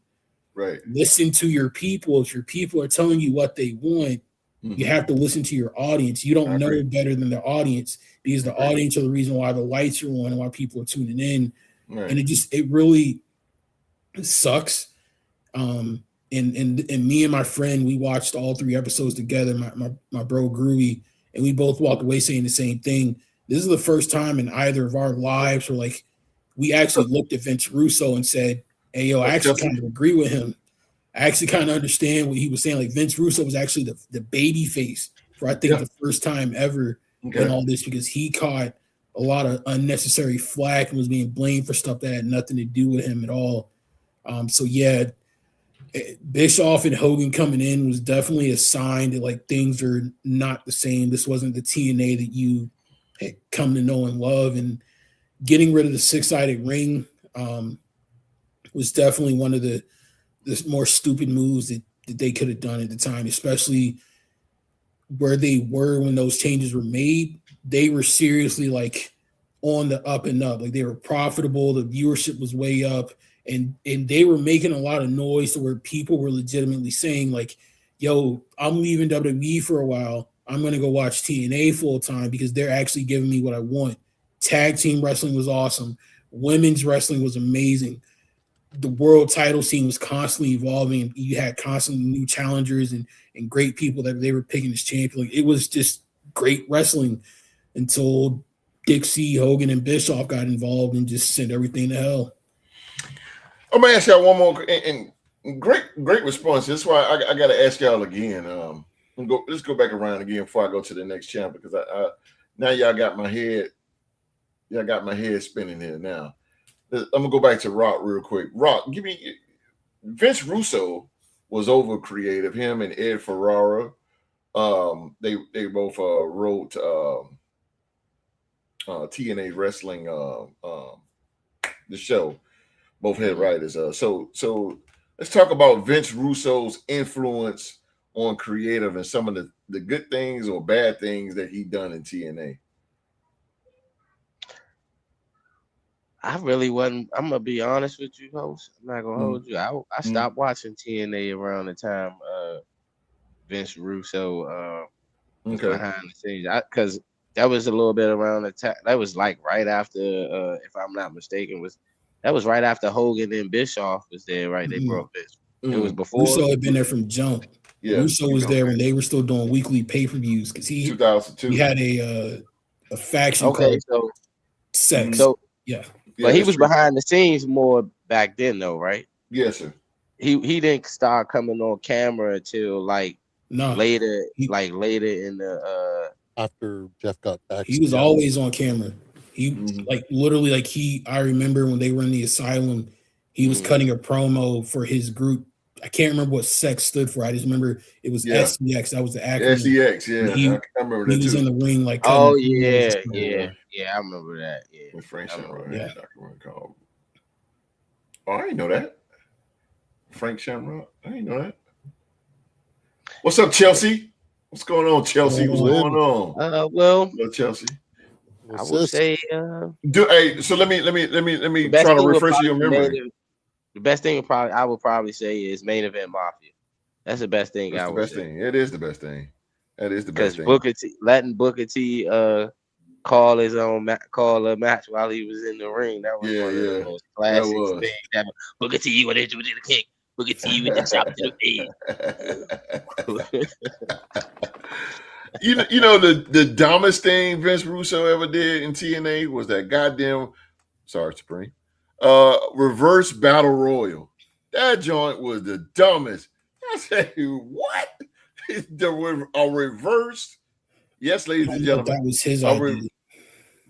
Speaker 1: Right.
Speaker 3: Listen to your people. If your people are telling you what they want, You have to listen to your audience. You don't know better than the audience, because the audience are the reason why the lights are on and why people are tuning in.
Speaker 1: Right.
Speaker 3: And it really sucks. And me and my friend, we watched all 3 episodes together, my bro Groovy, and we both walked away saying the same thing. This is the first time in either of our lives where like we actually looked at Vince Russo and said, hey, yo, I actually kind of agree with him. I actually kind of understand what he was saying. Like Vince Russo was actually the baby face for, I think, the first time ever in all this, because he caught a lot of unnecessary flack and was being blamed for stuff that had nothing to do with him at all. So yeah, Bischoff and Hogan coming in was definitely a sign that like things are not the same. This wasn't the TNA that you had come to know and love, and getting rid of the 6-sided ring was definitely one of the more stupid moves that they could have done at the time, especially where they were when those changes were made. They were seriously like on the up and up. Like they were profitable. The viewership was way up, and they were making a lot of noise to where people were legitimately saying like, yo, I'm leaving WWE for a while. I'm going to go watch TNA full time because they're actually giving me what I want. Tag team wrestling was awesome. Women's wrestling was amazing. The world title scene was constantly evolving. You had constantly new challengers and great people that they were picking as champion. Like, it was just great wrestling until Dixie, Hogan, and Bischoff got involved and just sent everything to hell.
Speaker 1: I'm gonna ask y'all one more, and great response. That's why I got to ask y'all again. Let's go back around again before I go to the next champ, because I now y'all got my head spinning here now. I'm gonna go back to Rock real quick. Rock, give me Vince Russo was over creative. Him and Ed Ferrara, they both wrote TNA wrestling, the show. Both head writers. So let's talk about Vince Russo's influence on creative and some of the good things or bad things that he done in TNA.
Speaker 4: I really wasn't. I'm gonna be honest with you, host. I'm not gonna hold you. I stopped watching TNA around the time Vince Russo was behind the scenes. Because that was a little bit around the time. That was like right after, if I'm not mistaken, that was right after Hogan and Bischoff was there. Right, they broke this. It was before.
Speaker 3: Russo had been there from jump. Yeah, Russo was there when they were still doing weekly pay-per-views, because he
Speaker 1: 2002.
Speaker 3: He had a faction called Sex.
Speaker 4: So
Speaker 3: yeah.
Speaker 4: But he was behind the scenes more back then, though, right?
Speaker 1: Yes, sir.
Speaker 4: He didn't start coming on camera until later, later in the
Speaker 2: after Jeff got back.
Speaker 3: He was always on camera. He literally I remember when they were in the asylum, he was cutting a promo for his group. I can't remember what Sex stood for. I just remember it was SDX. That was the acronym.
Speaker 1: SDX, yeah. I remember that.
Speaker 3: He was in the ring
Speaker 4: yeah, I remember that. Yeah,
Speaker 1: with Frank Shamrock.
Speaker 3: Yeah.
Speaker 1: Oh, I didn't know that. Frank Shamrock. I didn't know that. What's up, Chelsea? What's going on, Chelsea? What's going on?
Speaker 4: Well,
Speaker 1: hello, Chelsea.
Speaker 4: I would say.
Speaker 1: So let me try to refresh your memory.
Speaker 4: The best thing I would probably say is Main Event Mafia. That's the best thing.
Speaker 1: That's the best thing. It is the best thing. That is the best thing.
Speaker 4: Because letting Booker T call his own a match while he was in the ring. That was one of the most classic things ever. Booker T, you want to do the kick? Booker T with the chop to the face.
Speaker 1: You know the dumbest thing Vince Russo ever did in TNA was that goddamn, sorry, Supreme, reverse battle royal. That joint was the dumbest. I said, what? A reverse? Yes, ladies and gentlemen.
Speaker 3: That was his idea.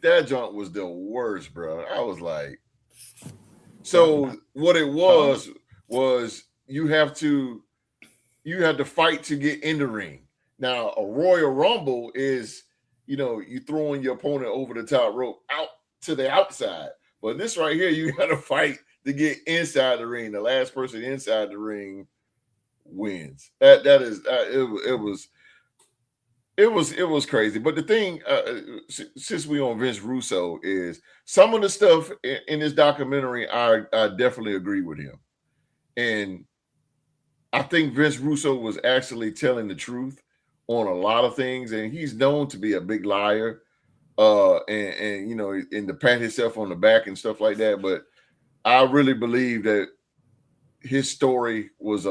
Speaker 1: That joint was the worst, bro. I was like, so what it was you have to fight to get in the ring. Now, a Royal Rumble is, you throwing your opponent over the top rope out to the outside. But this right here, you got to fight to get inside the ring. The last person inside the ring wins. That is it was crazy. But the thing, since we on Vince Russo, is some of the stuff in this documentary, I definitely agree with him, and I think Vince Russo was actually telling the truth on a lot of things, and he's known to be a big liar. And you know, and to pat himself on the back and stuff like that. But I really believe that his story was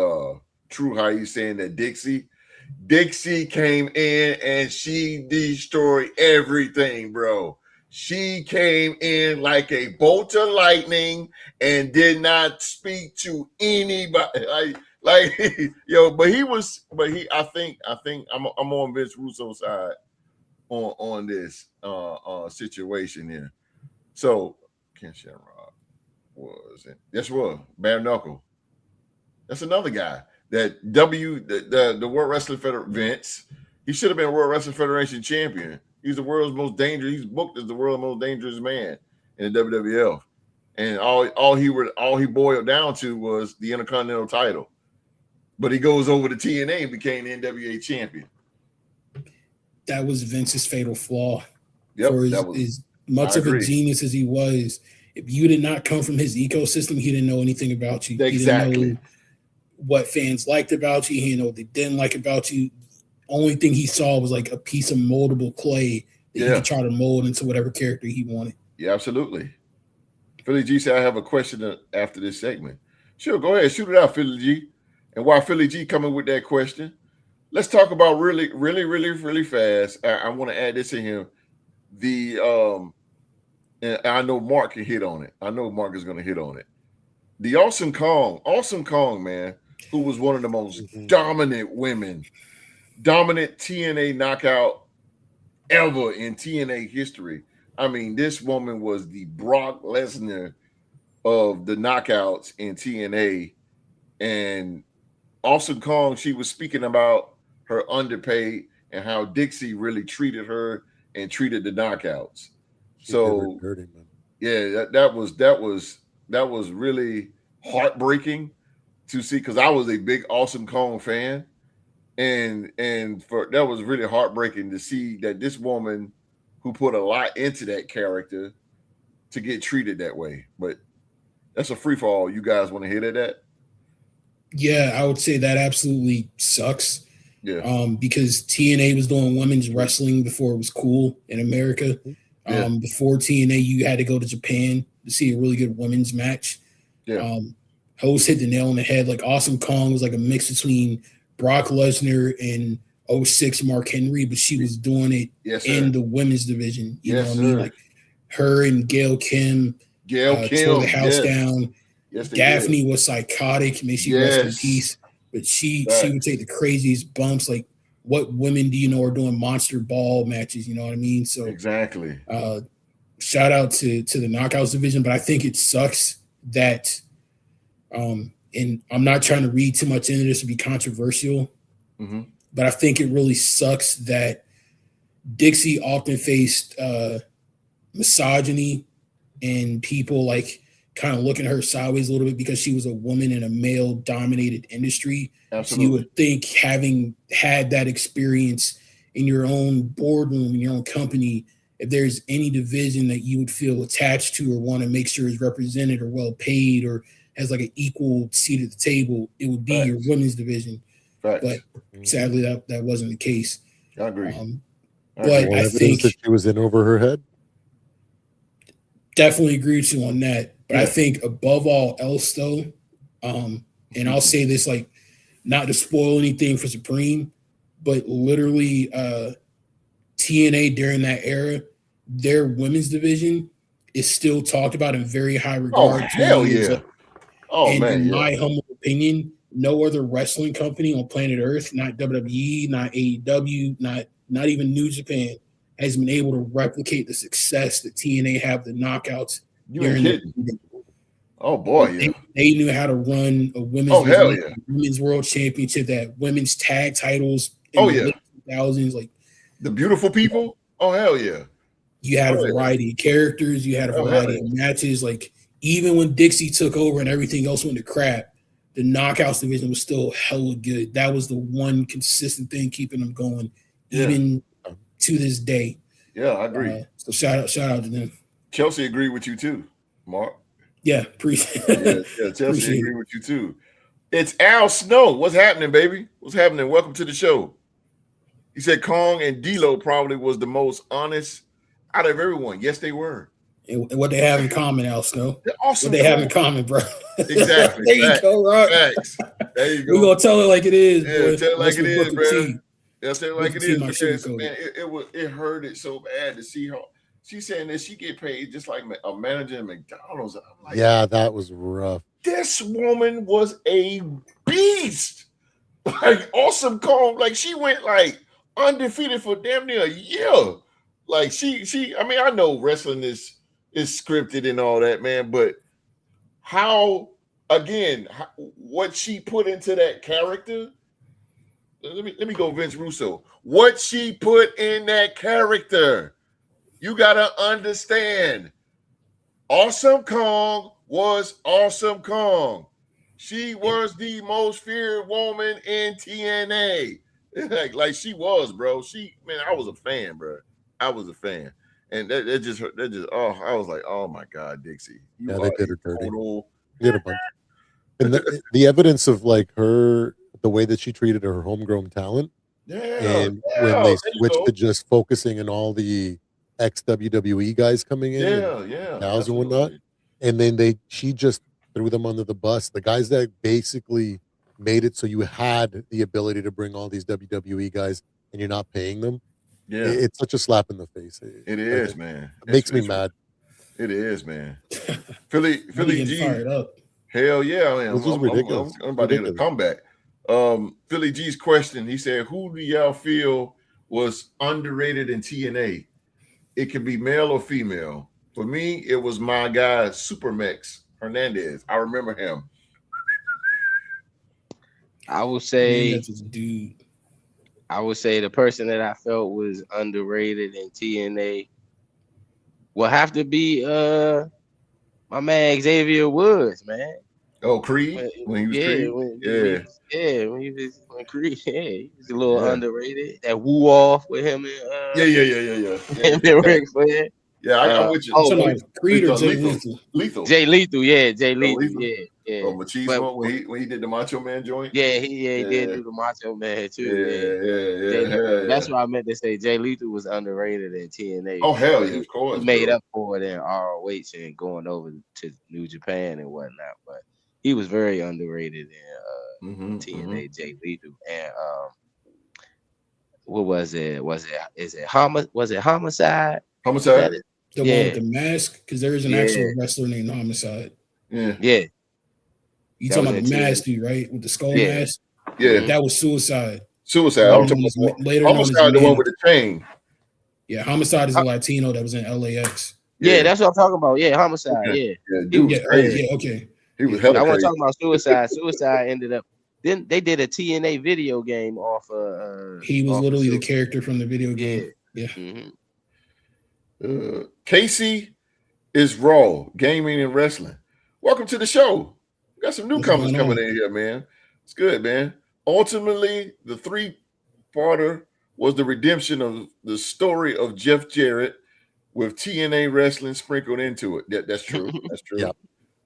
Speaker 1: true. How he's saying that Dixie came in and she destroyed everything, bro. She came in like a bolt of lightning and did not speak to anybody. Like yo, but I think I'm on Vince Russo's side on this situation here. So Ken Shamrock was it? Yes, was Bare Knuckle. That's another guy that the World Wrestling Federation Vince. He should have been World Wrestling Federation champion. He's the world's most dangerous. He's booked as the world's most dangerous man in the WWF, and all he boiled down to was the Intercontinental title. But he goes over to TNA and became the NWA champion.
Speaker 3: That was Vince's fatal flaw.
Speaker 1: Yep,
Speaker 3: for as much of a genius as he was, if you did not come from his ecosystem, he didn't know anything about you.
Speaker 1: Exactly.
Speaker 3: He didn't know what fans liked about you. He didn't know what they didn't like about you. Only thing he saw was like a piece of moldable clay that he could try to mold into whatever character he wanted.
Speaker 1: Yeah, absolutely. Philly G said, I have a question after this segment. Sure, go ahead. Shoot it out, Philly G. And while Philly G coming with that question, let's talk about really fast. I want to add this in here. And I know Mark can hit on it. I know Mark is going to hit on it. The Awesome Kong, man, who was one of the most dominant TNA knockout ever in TNA history. I mean, this woman was the Brock Lesnar of the knockouts in TNA. And Awesome Kong, she was speaking about her underpaid and how Dixie really treated her and treated the knockouts. So yeah, that was really heartbreaking to see, because I was a big Awesome Kong fan, and for that was really heartbreaking to see that this woman who put a lot into that character to get treated that way. But that's a free for all. You guys want to hit at that?
Speaker 3: Yeah, I would say that absolutely sucks.
Speaker 1: Yeah.
Speaker 3: Because TNA was doing women's wrestling before it was cool in America.
Speaker 1: Yeah.
Speaker 3: Before TNA, you had to go to Japan to see a really good women's match.
Speaker 1: Yeah.
Speaker 3: Host hit the nail on the head. Like Awesome Kong was like a mix between Brock Lesnar and 06 Mark Henry, but she was doing it in the women's division. You know what I mean? Like her and Gail Kim tore the house down.
Speaker 1: Yes,
Speaker 3: Daphne was psychotic. May she rest in peace. But she would take the craziest bumps. Like, what women do you know are doing monster ball matches? You know what I mean? So
Speaker 1: exactly.
Speaker 3: Shout out to the knockouts division, but I think it sucks that and I'm not trying to read too much into this to be controversial, but I think it really sucks that Dixie often faced misogyny and people like kind of looking at her sideways a little bit because she was a woman in a male-dominated industry.
Speaker 1: Absolutely.
Speaker 3: So you would think, having had that experience in your own boardroom, in your own company, if there's any division that you would feel attached to or want to make sure is represented or well paid or has like an equal seat at the table, it would be your women's division. But sadly, that wasn't the case.
Speaker 1: I agree.
Speaker 3: But I think
Speaker 2: that she was in over her head.
Speaker 3: Definitely agree with you on that. But I think above all else, though, and I'll say this, like, not to spoil anything for Supreme, but literally TNA during that era, their women's division is still talked about in very high regard.
Speaker 1: Oh, hell yeah.
Speaker 3: In my humble opinion, no other wrestling company on planet Earth, not WWE, not AEW, not even New Japan, has been able to replicate the success that TNA have the knockouts.
Speaker 1: You ain't kidding. Oh boy,
Speaker 3: they knew how to run a women's world championship, that women's tag titles in the late 2000s, like
Speaker 1: the beautiful people. Oh hell yeah.
Speaker 3: You had a variety of characters, you had a variety of matches. Like, even when Dixie took over and everything else went to crap, the knockouts division was still hella good. That was the one consistent thing keeping them going, even to this day.
Speaker 1: Yeah, I agree.
Speaker 3: So shout out to them.
Speaker 1: Chelsea agreed with you too, Mark.
Speaker 3: Yeah, appreciate it.
Speaker 1: Yeah, Chelsea agreed with you too. It's Al Snow. What's happening, baby? What's happening? Welcome to the show. He said Kong and D'Lo probably was the most honest out of everyone. Yes, they were.
Speaker 3: And what they have in common, Al Snow.
Speaker 1: They're awesome.
Speaker 3: What they have in common, bro.
Speaker 1: Exactly.
Speaker 3: There you go, Rock.
Speaker 1: Facts. There you go.
Speaker 3: We're gonna tell it like it is,
Speaker 1: Yeah,
Speaker 3: boy.
Speaker 1: tell it like
Speaker 3: That's
Speaker 1: it
Speaker 3: what
Speaker 1: is,
Speaker 3: Booker
Speaker 1: bro.
Speaker 3: T.
Speaker 1: Yeah, tell it like
Speaker 3: Booker
Speaker 1: it
Speaker 3: T
Speaker 1: is
Speaker 3: not
Speaker 1: because
Speaker 3: sugarcoating.
Speaker 1: it hurted so bad to see her. She's saying that she get paid just like a manager at McDonald's. I'm like,
Speaker 2: Yeah, that was rough.
Speaker 1: this woman was a beast. Like Awesome Kong, like she went like undefeated for damn near a year. Like she. I mean, I know wrestling is scripted and all that, man, but how what she put into that character. Let me go Vince Russo. What she put in that character. You gotta understand. Awesome Kong was Awesome Kong. She was the most feared woman in TNA. Like she was, bro. I was a fan, bro. I was a fan. And that just I was like, oh my God, Dixie.
Speaker 2: Yeah, they did her dirty.
Speaker 1: Total.
Speaker 2: Did a bunch. And the evidence of like her, the way that she treated her homegrown talent.
Speaker 1: Yeah.
Speaker 2: And when they switched to just focusing on all the ex-WWE guys coming in, and whatnot, and then she just threw them under the bus. The guys that basically made it so you had the ability to bring all these WWE guys and you're not paying them.
Speaker 1: Yeah,
Speaker 2: it's such a slap in the face.
Speaker 1: It is, man.
Speaker 2: It makes me mad.
Speaker 1: It is, man. Philly G.
Speaker 3: Fired up.
Speaker 1: Hell yeah, man.
Speaker 2: This is ridiculous.
Speaker 1: I'm about to hit a comeback. Philly G's question. He said, "Who do y'all feel was underrated in TNA? It could be male or female. For me, it was my guy Supermex Hernandez. I remember him.
Speaker 4: I would say
Speaker 3: that's a dude.
Speaker 4: I would say the person that I felt was underrated in TNA will have to be my man Xavier Woods, man.
Speaker 1: Oh, Creed? When he was Creed?
Speaker 4: When Creed, he was a little underrated. That woo off with him and him and Ric Flair.
Speaker 1: Yeah, I'm with you.
Speaker 3: Creed or Jay Lethal?
Speaker 1: Lethal.
Speaker 4: Jay Lethal, yeah. Yeah.
Speaker 1: Oh, Machismo when he did the Macho Man joint?
Speaker 4: Yeah, he did do the Macho Man too. Yeah. That's what I meant to say. Jay Lethal was underrated in TNA.
Speaker 1: Oh, hell yeah, of course.
Speaker 4: He made up for it in ROH and going over to New Japan and whatnot. But he was very underrated in TNA, Jay Lethal. And what was it? Was it Homicide?
Speaker 1: Homicide?
Speaker 3: The one with the mask? Because there is an actual wrestler named Homicide.
Speaker 1: Yeah.
Speaker 3: You talking about the mask dude, right? With the skull mask?
Speaker 1: Yeah.
Speaker 3: That was Suicide.
Speaker 1: I'm talking about
Speaker 3: later
Speaker 1: Homicide, the one with the chain.
Speaker 3: Yeah, Homicide is a Latino that was in LAX.
Speaker 4: Yeah, that's what I'm talking about. Yeah, Homicide.
Speaker 1: Okay.
Speaker 3: Okay.
Speaker 1: He was hella
Speaker 4: I want
Speaker 1: crazy.
Speaker 4: to talk about Suicide. Suicide ended up. Then they did a TNA video game off of.
Speaker 3: He was literally the character from the video game. Yeah.
Speaker 1: Casey is Raw, gaming and wrestling. Welcome to the show. We got some newcomers coming in here, man. It's good, man. Ultimately, the three-parter was the redemption of the story of Jeff Jarrett with TNA wrestling sprinkled into it. That's true. That's true.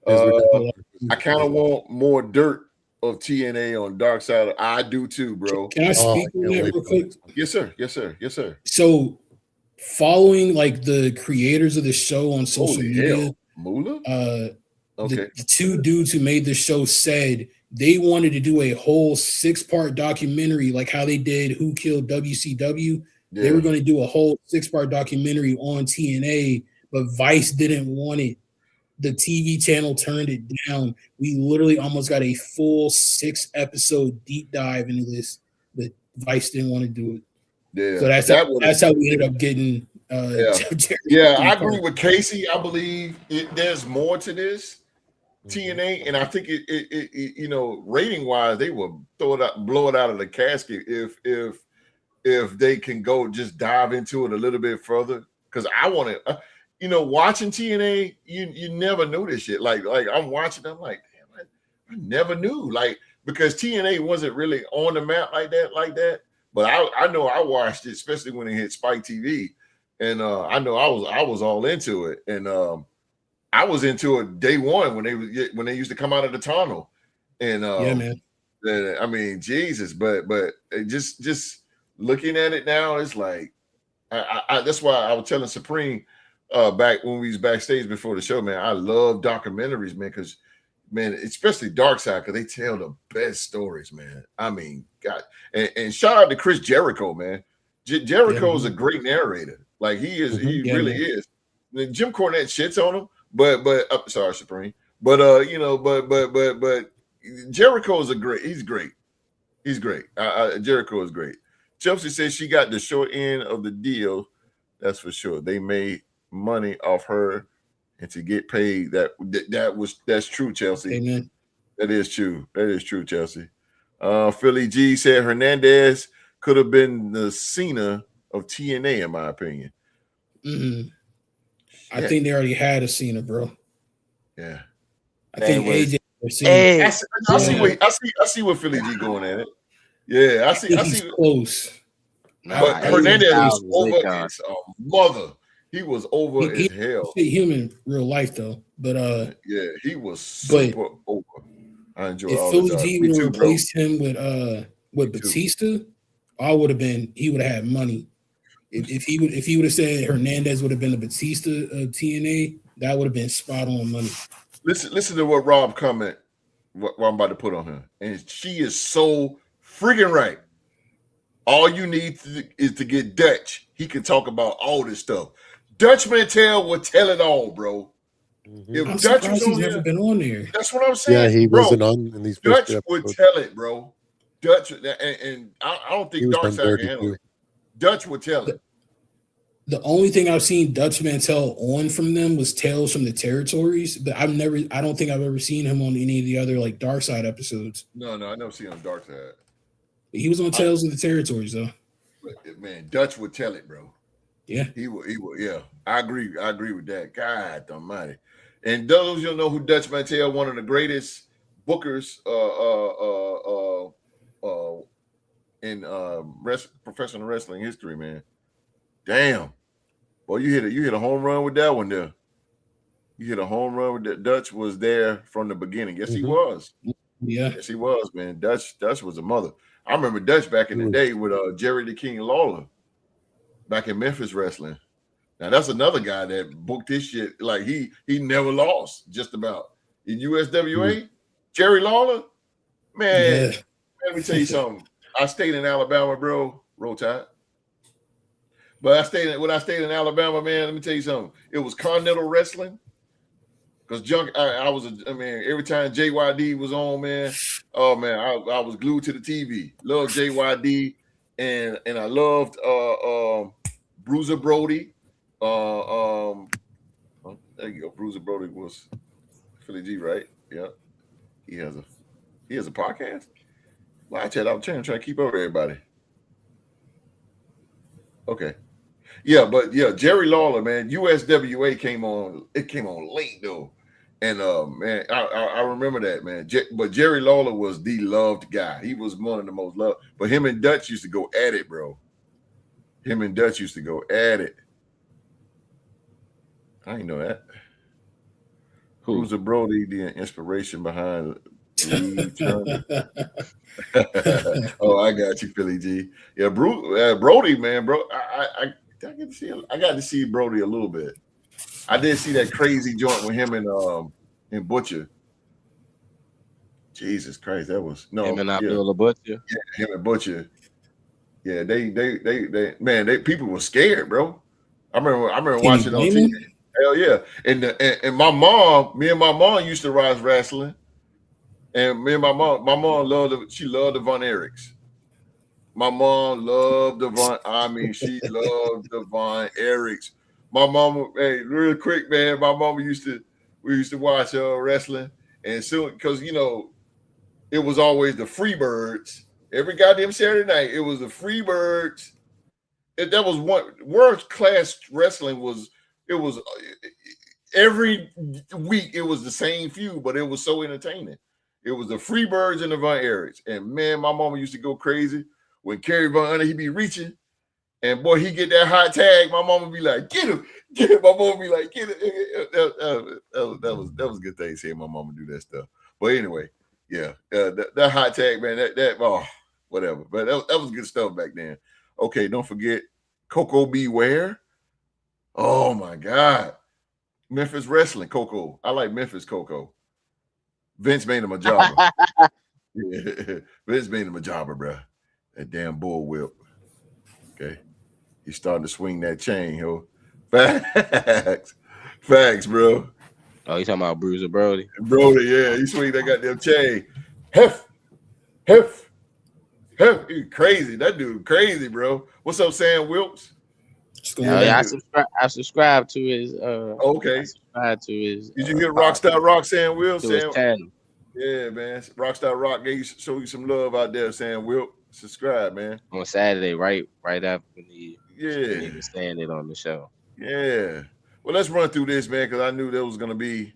Speaker 1: I kind of want more dirt of TNA on Dark Side. I do too, bro.
Speaker 3: Can I speak on that real quick?
Speaker 1: Yes, sir. Yes, sir. Yes, sir.
Speaker 3: So, following like the creators of the show on social media, the two dudes who made the show said they wanted to do a whole 6-part documentary, like how they did Who Killed WCW. Yeah. They were going to do a whole 6-part documentary on TNA, but Vice didn't want it. The TV channel turned it down. We literally almost got a full 6-episode deep dive into this, but Vice didn't want to do it.
Speaker 1: Yeah,
Speaker 3: so that's how we ended up getting.
Speaker 1: I agree with Casey. I believe there's more to this TNA, and I think it rating wise, they will blow it out of the casket if they can go just dive into it a little bit further. Because I want to. Watching TNA, you never knew this shit. Like I'm watching, I'm like, damn, I never knew. Like, because TNA wasn't really on the map like that. But I know I watched it, especially when it hit Spike TV, and I know I was all into it, and I was into it day one when they used to come out of the tunnel, and
Speaker 3: yeah, man.
Speaker 1: I mean, Jesus, but just looking at it now, it's like that's why I was telling Supreme back when we was backstage before the show, man. I love documentaries, man, because man, especially Dark Side, because they tell the best stories, man. I mean, God, and shout out to Chris Jericho, man. Jericho is a great narrator. Like he is, he really is. Jim Cornette shits on him, but sorry, Supreme. But but Jericho is he's great. He's great. Jericho is great. Chelsea says she got the short end of the deal. That's for sure. They made money off her, and to get paid, that's true, Chelsea.
Speaker 3: Amen.
Speaker 1: That is true. That is true, Chelsea. Philly G said Hernandez could have been the Cena of TNA, in my opinion.
Speaker 3: Mm-hmm. I think they already had a Cena, bro.
Speaker 1: Yeah.
Speaker 3: I think AJ.
Speaker 4: Hey,
Speaker 1: I see what Philly G going at it. Yeah, I see.
Speaker 3: He's close.
Speaker 1: But Hernandez was over his mother. He was over as hell.
Speaker 3: Human real life though, but
Speaker 1: yeah, he was super over. I enjoy
Speaker 3: if
Speaker 1: all
Speaker 3: Philly
Speaker 1: the
Speaker 3: G would have replaced him with Batista, he would have had money. If he would have said Hernandez would have been the Batista of TNA, that would have been spot on money.
Speaker 1: Listen to what Rob comment. What I'm about to put on her, and she is so freaking right. All you need is to get Dutch. He can talk about all this stuff. Dutch Mantel will tell it all, bro.
Speaker 3: If I'm Dutch was on never been on there.
Speaker 1: That's what I'm saying.
Speaker 2: Yeah, he wasn't on in these
Speaker 1: Dutch would tell it, bro. Dutch and I don't think Darkside can handle it. Dutch would tell it.
Speaker 3: The only thing I've seen Dutch Mantel on from them was Tales from the Territories, but I don't think I've ever seen him on any of the other like Dark Side episodes.
Speaker 1: No, I never seen him on Dark Side.
Speaker 3: He was on Tales of the Territories though.
Speaker 1: But, man, Dutch would tell it, bro.
Speaker 3: Yeah,
Speaker 1: he would. Yeah, I agree with that. God Almighty. And those you know who Dutch Mantel, one of the greatest bookers in professional wrestling history, man. Damn. Well, you hit a home run with that one there. You hit a home run with that. Dutch was there from the beginning. Yes, he was.
Speaker 3: Yeah.
Speaker 1: Yes, he was, man. Dutch was a mother. I remember Dutch back in the day with Jerry the King Lawler back in Memphis wrestling. Now that's another guy that booked his shit like he never lost just about in USWA. Jerry Lawler, man. Let me tell you something. I stayed in Alabama, bro. Roll Tide. But when I stayed in Alabama, man, let me tell you something. It was Continental Wrestling. Because every time JYD was on, man, oh man, I was glued to the TV. Loved JYD, and I loved Bruiser Brody. There you go. Bruiser Brody was Philly G, right? Yeah. He has a podcast. Well, I'm trying to keep up with everybody. Okay. Yeah, but yeah, Jerry Lawler, man, USWA came on. It came on late though, and man, I remember that, man. But Jerry Lawler was the loved guy. He was one of the most loved. But him and Dutch used to go at it, bro. Him and Dutch used to go at it. I didn't know that. Who's a Brody? The inspiration behind Lee Turner. Oh, I got you, Philly G. Yeah, Brody, man, bro. I got to see Brody a little bit. I did see that crazy joint with him and Butcher. Jesus Christ, that was
Speaker 4: him and Abdullah Butcher.
Speaker 1: Yeah, him and Butcher. Yeah, they man, people were scared, bro. I remember watching on TV. Hell yeah, and me and my mom used to watch wrestling, and my mom loved the Von Erichs. My mom loved she loved the Von Erichs. My mom, hey, real quick, man. My mama we used to watch wrestling, and soon because it was always the Freebirds. Every goddamn Saturday night, it was the Freebirds. That was one world class wrestling was. It was every week. It was the same feud, but it was so entertaining. It was the Freebirds and the Von Erichs, and man, my mama used to go crazy when Kerry Von Erich, he be reaching, and boy, he get that hot tag. My mama be like, "Get him, get him." My mama be like, "Get it." That was a good thing seeing my mama do that stuff. But anyway, yeah, that hot tag, man. That whatever. But that was good stuff back then. Okay, don't forget Coco Beware. Oh my God. Memphis Wrestling, Coco. I like Memphis Coco. Vince made him a jobber. Yeah. Vince made him a jobber, bro. That damn bull whip. Okay. He's starting to swing that chain, yo. Facts. Facts, bro.
Speaker 4: Oh, you talking about Bruiser Brody?
Speaker 1: Brody, yeah. He swing that goddamn chain. Hef. Hef. Hef. He crazy. That dude crazy, bro. What's up, Sam Wilkes?
Speaker 4: Oh, yeah, I subscribe to his
Speaker 1: okay.
Speaker 4: I subscribe to his
Speaker 1: Did you hear Rockstar Rock, Sam Wilkes?
Speaker 4: to his channel.
Speaker 1: Yeah, man. Rockstar Rock gave you, show you some love out there, Sam Wilkes. Subscribe, man.
Speaker 4: On Saturday, right after he
Speaker 1: yeah
Speaker 4: was saying it on the show.
Speaker 1: Yeah. Well, let's run through this, man, because I knew there was gonna be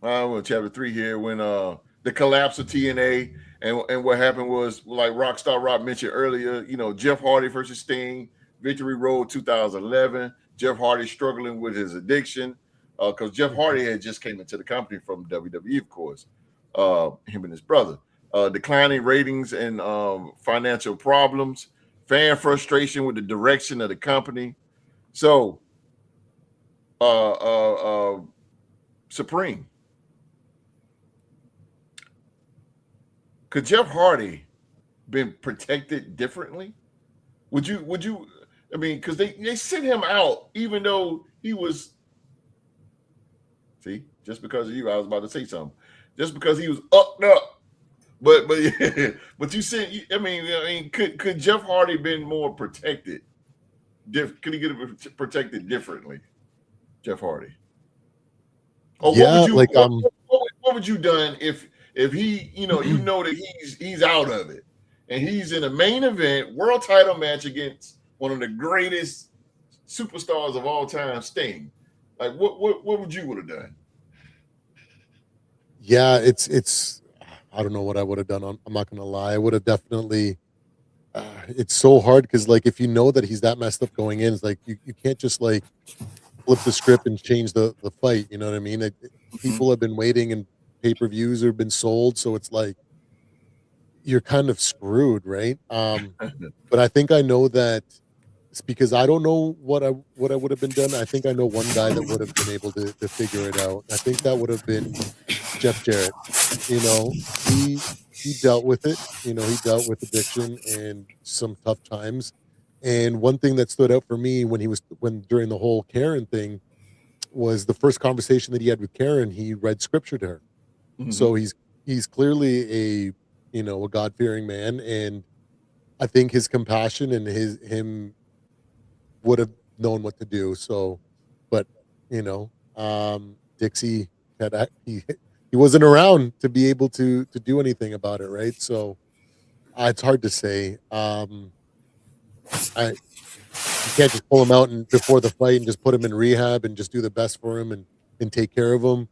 Speaker 1: chapter 3 here when the collapse of TNA and what happened was, like Rockstar Rock mentioned earlier, you know, Jeff Hardy versus Sting, Victory Road 2011. Jeff Hardy struggling with his addiction because Jeff Hardy had just came into the company from WWE, of course, him and his brother. Declining ratings and financial problems, fan frustration with the direction of the company. So, Supreme. Could Jeff Hardy been protected differently? Would you? I mean, because they sent him out even though he was. See, just because of you, I was about to say something. Just because he was upped up, but but you said, I mean, could Jeff Hardy been more protected? Could he get protected differently, Jeff Hardy? Or
Speaker 2: yeah,
Speaker 1: what would you done if he, you know that he's out of it and he's in a main event world title match against one of the greatest superstars of all time, Sting? Like what would you would have done?
Speaker 2: Yeah, it's I don't know what I would have done. I'm not gonna lie. I would have definitely. It's so hard because, like, if you know that he's that messed up going in, it's like you can't just like flip the script and change the fight. You know what I mean? People have been waiting and pay-per-views have been sold, so it's like you're kind of screwed, right? But I think I know that it's because I don't know what I would have been done. I think I know one guy that would have been able to figure it out. I think that would have been Jeff Jarrett. You know, he dealt with it. You know, he dealt with addiction and some tough times. And one thing that stood out for me when during the whole Karen thing was the first conversation that he had with Karen. He read scripture to her. Mm-hmm. So he's clearly a God-fearing man, and I think his compassion and him would have known what to do. So, but Dixie he wasn't around to be able to do anything about it, right? So it's hard to say. You can't just pull him out and before the fight and just put him in rehab and just do the best for him and take care of him.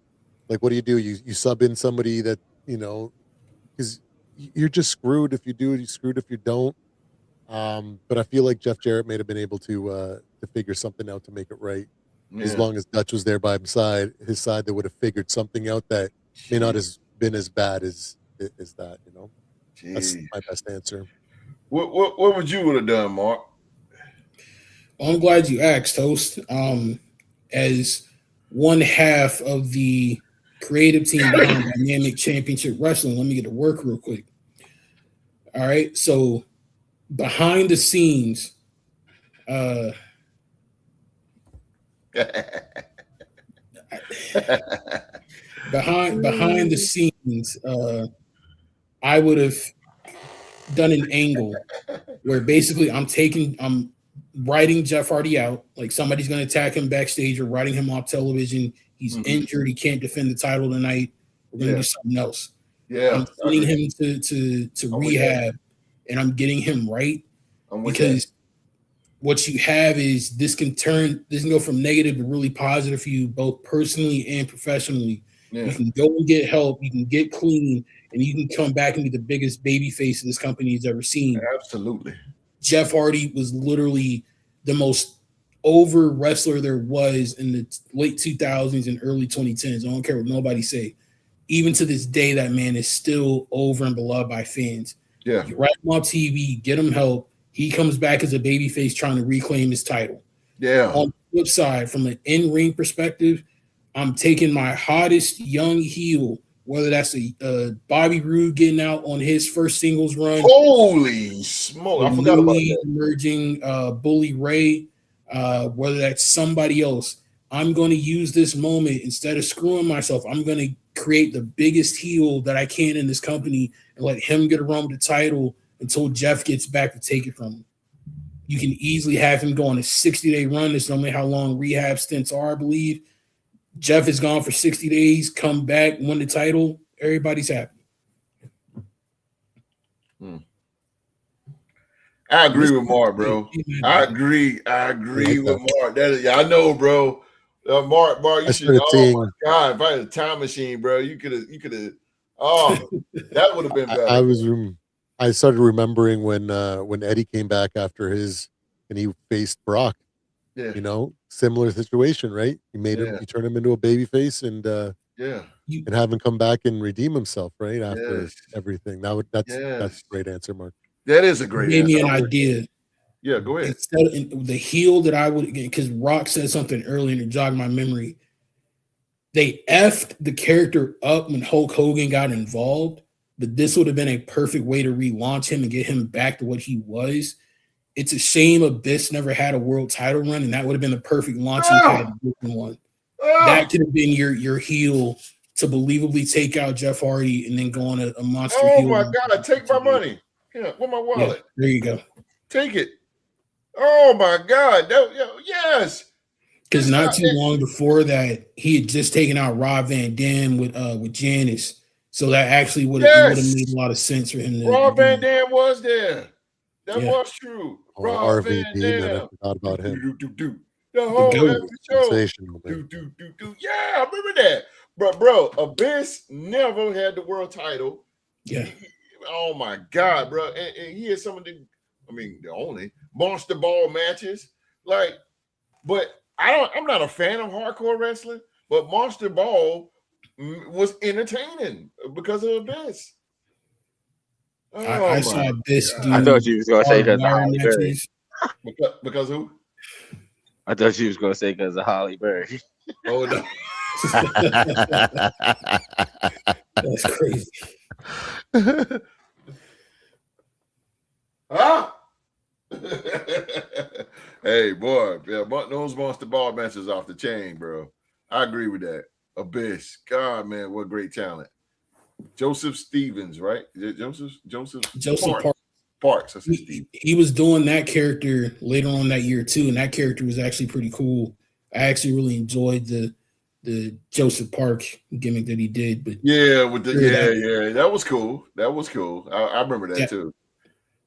Speaker 2: Like, what do? You sub in somebody that, because you're just screwed if you do, you're screwed if you don't. But I feel like Jeff Jarrett may have been able to figure something out to make it right. Yeah. As long as Dutch was there by his side, they would have figured something out that may not have been as bad as that.
Speaker 1: Jeez.
Speaker 2: That's my best answer.
Speaker 1: What would you would have done, Mark?
Speaker 3: Well, I'm glad you asked, host. As one half of the creative team behind Dynamic Championship Wrestling, let me get to work real quick. All right, so behind the scenes, behind the scenes, I would have done an angle where basically I'm writing Jeff Hardy out, like somebody's going to attack him backstage or writing him off television. He's injured. He can't defend the title tonight. We're going to do something else.
Speaker 1: Yeah,
Speaker 3: I'm sending him to rehab, and I'm getting him right because what you have is this can go from negative to really positive for you, both personally and professionally. Yeah. You can go and get help. You can get clean, and you can come back and be the biggest baby face this company has ever seen.
Speaker 1: Absolutely.
Speaker 3: Jeff Hardy was literally the most over wrestler there was in the late 2000s and early 2010s. I don't care what nobody say. Even to this day, that man is still over and beloved by fans.
Speaker 1: Yeah.
Speaker 3: You write him on TV, get him help, He comes back as a babyface trying to reclaim his title.
Speaker 1: Yeah.
Speaker 3: On the flip side, from an in-ring perspective, I'm taking my hottest young heel, whether that's a Bobby Roode getting out on his first singles run,
Speaker 1: Holy smoke! I forgot about
Speaker 3: newly
Speaker 1: that.
Speaker 3: emerging Bully Ray, whether that's somebody else. I'm going to use this moment instead of screwing myself. I'm going to create the biggest heel that I can in this company and let him get a run with the title until Jeff gets back to take it from him. You can easily have him go on a 60-day run. That's normally how long rehab stints are, I believe. Jeff is gone for 60 days, come back, win the title. Everybody's happy.
Speaker 1: I agree with Mark, bro. I agree with Mark. I know, bro. Mark, you should. Oh my God! If I had a time machine, bro, you could have. Oh, that would have been better.
Speaker 2: I started remembering when Eddie came back after and he faced Brock.
Speaker 1: Yeah.
Speaker 2: You know, similar situation, right? He made him, he turned him into a babyface and have him come back and redeem himself, right? After everything. That's a great answer, Mark.
Speaker 1: That is a great answer.
Speaker 3: Gave me an idea.
Speaker 1: Yeah, go ahead.
Speaker 3: Instead of the heel that I would, because Rock said something earlier to jog my memory. They effed the character up when Hulk Hogan got involved, but this would have been a perfect way to relaunch him and get him back to what he was. It's a shame Abyss never had a world title run, and that would have been the perfect launching pad one. That could have been your heel to believably take out Jeff Hardy and then go on a monster heel.
Speaker 1: Oh my God, take my money. Yeah, where's my wallet?
Speaker 3: Yeah, there you go.
Speaker 1: Take it. Oh my God. Yes.
Speaker 3: Because not too long before that, he had just taken out Rob Van Dam with Janice. So that actually would have made a lot of sense for him.
Speaker 1: Rob Van Dam was there. That was true. Rob
Speaker 2: RVD,
Speaker 1: Van Dam.
Speaker 2: man, I forgot about him.
Speaker 1: The whole show. Yeah, I remember that. Bro, Abyss never had the world title.
Speaker 3: Yeah.
Speaker 1: Oh my God, bro. And he had some of the only monster ball matches. But I'm not a fan of hardcore wrestling, but Monster Ball was entertaining because of Abyss.
Speaker 3: I saw Abyss do.
Speaker 4: I thought you was gonna say because of Holly Berry.
Speaker 1: Because who?
Speaker 4: I thought you was gonna say because of Holly Berry.
Speaker 1: Oh no.
Speaker 3: That's crazy.
Speaker 1: Huh? Hey, boy, those Monster Ball matches off the chain, bro. I agree with that. Abyss. God, man, what great talent. Joseph Stevens, right? Is it Joseph Parks.
Speaker 3: He was doing that character later on that year too, and that character was actually pretty cool. I actually really enjoyed the Joseph Park gimmick that he did. But
Speaker 1: that was cool. That was cool. I remember that too.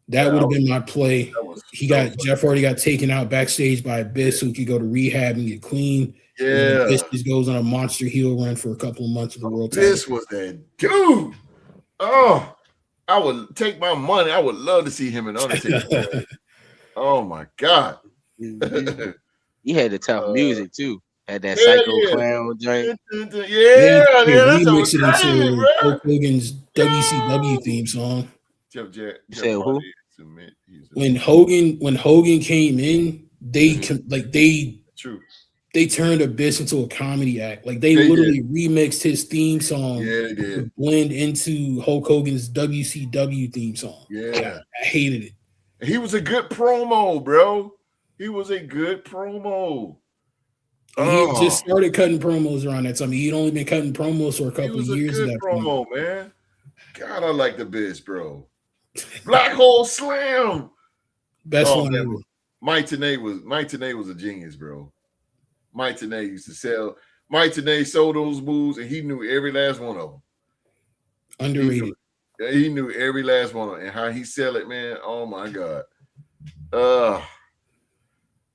Speaker 3: That would have been my play. Jeff Hardy got taken out backstage by Abyss, so he could go to rehab and get clean.
Speaker 1: Yeah,
Speaker 3: Abyss just goes on a monster heel run for a couple of months of the world.
Speaker 1: This was that dude. Oh, I would take my money. I would love to see him in Undertaker. Oh my God.
Speaker 4: He had the tough music too. Had that Psycho Clown joint.
Speaker 3: That's remixed it into Hulk Hogan's WCW theme song.
Speaker 4: Jeff who?
Speaker 3: When Hogan came in, they turned Abyss into a comedy act. Like they literally remixed his theme song to blend into Hulk Hogan's WCW theme song.
Speaker 1: Yeah,
Speaker 3: I hated it.
Speaker 1: He was a good promo, bro. He was a good promo.
Speaker 3: He just started cutting promos around that time. He'd only been cutting promos for a couple of years.
Speaker 1: Good promo, man. God, I like the Biz, bro. Black Hole Slam.
Speaker 3: Best one ever.
Speaker 1: Mike Tenay was a genius, bro. Mike Tenay used to sell. Mike Tenay sold those moves, and he knew every last one of them.
Speaker 3: Underrated.
Speaker 1: He knew every last one of them, and how he sell it, man. Oh my God. All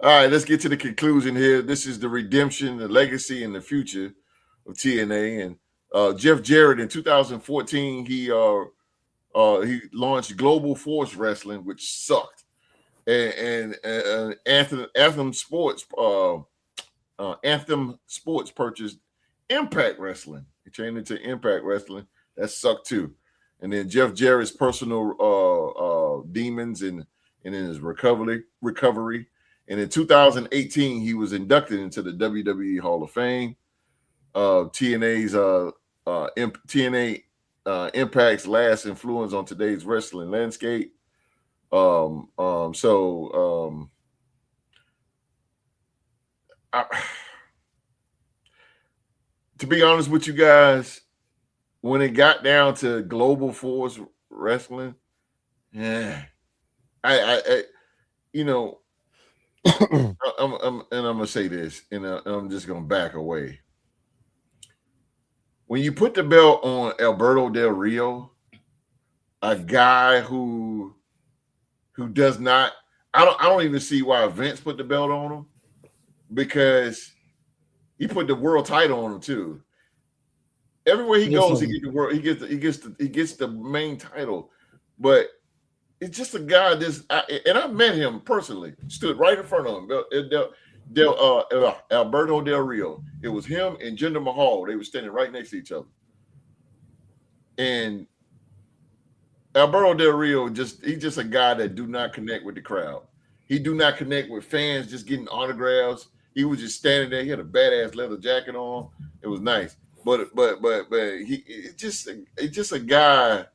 Speaker 1: right, let's get to the conclusion here. This is the redemption, the legacy, and the future of TNA. And Jeff Jarrett in 2014, he launched Global Force Wrestling, which sucked, and Anthem Sports purchased Impact Wrestling. He changed it to Impact Wrestling. That sucked too. And then Jeff Jarrett's personal demons and and in his recovery. And in 2018, he was inducted into the WWE Hall of Fame. TNA's TNA Impact's last influence on today's wrestling landscape. To be honest with you guys, when it got down to Global Force Wrestling, yeah, I you know, I'm gonna say this, and I'm just gonna back away. When you put the belt on Alberto Del Rio, a guy who does not, I don't even see why Vince put the belt on him, because he put the world title on him too. Everywhere he goes, he gets the world. He gets the main title. But it's just a guy. And I met him personally. Stood right in front of him. Alberto Del Rio. It was him and Jinder Mahal. They were standing right next to each other. And Alberto Del Rio he's just a guy that do not connect with the crowd. He do not connect with fans just getting autographs. He was just standing there. He had a badass leather jacket on. It was nice. But it's just a guy.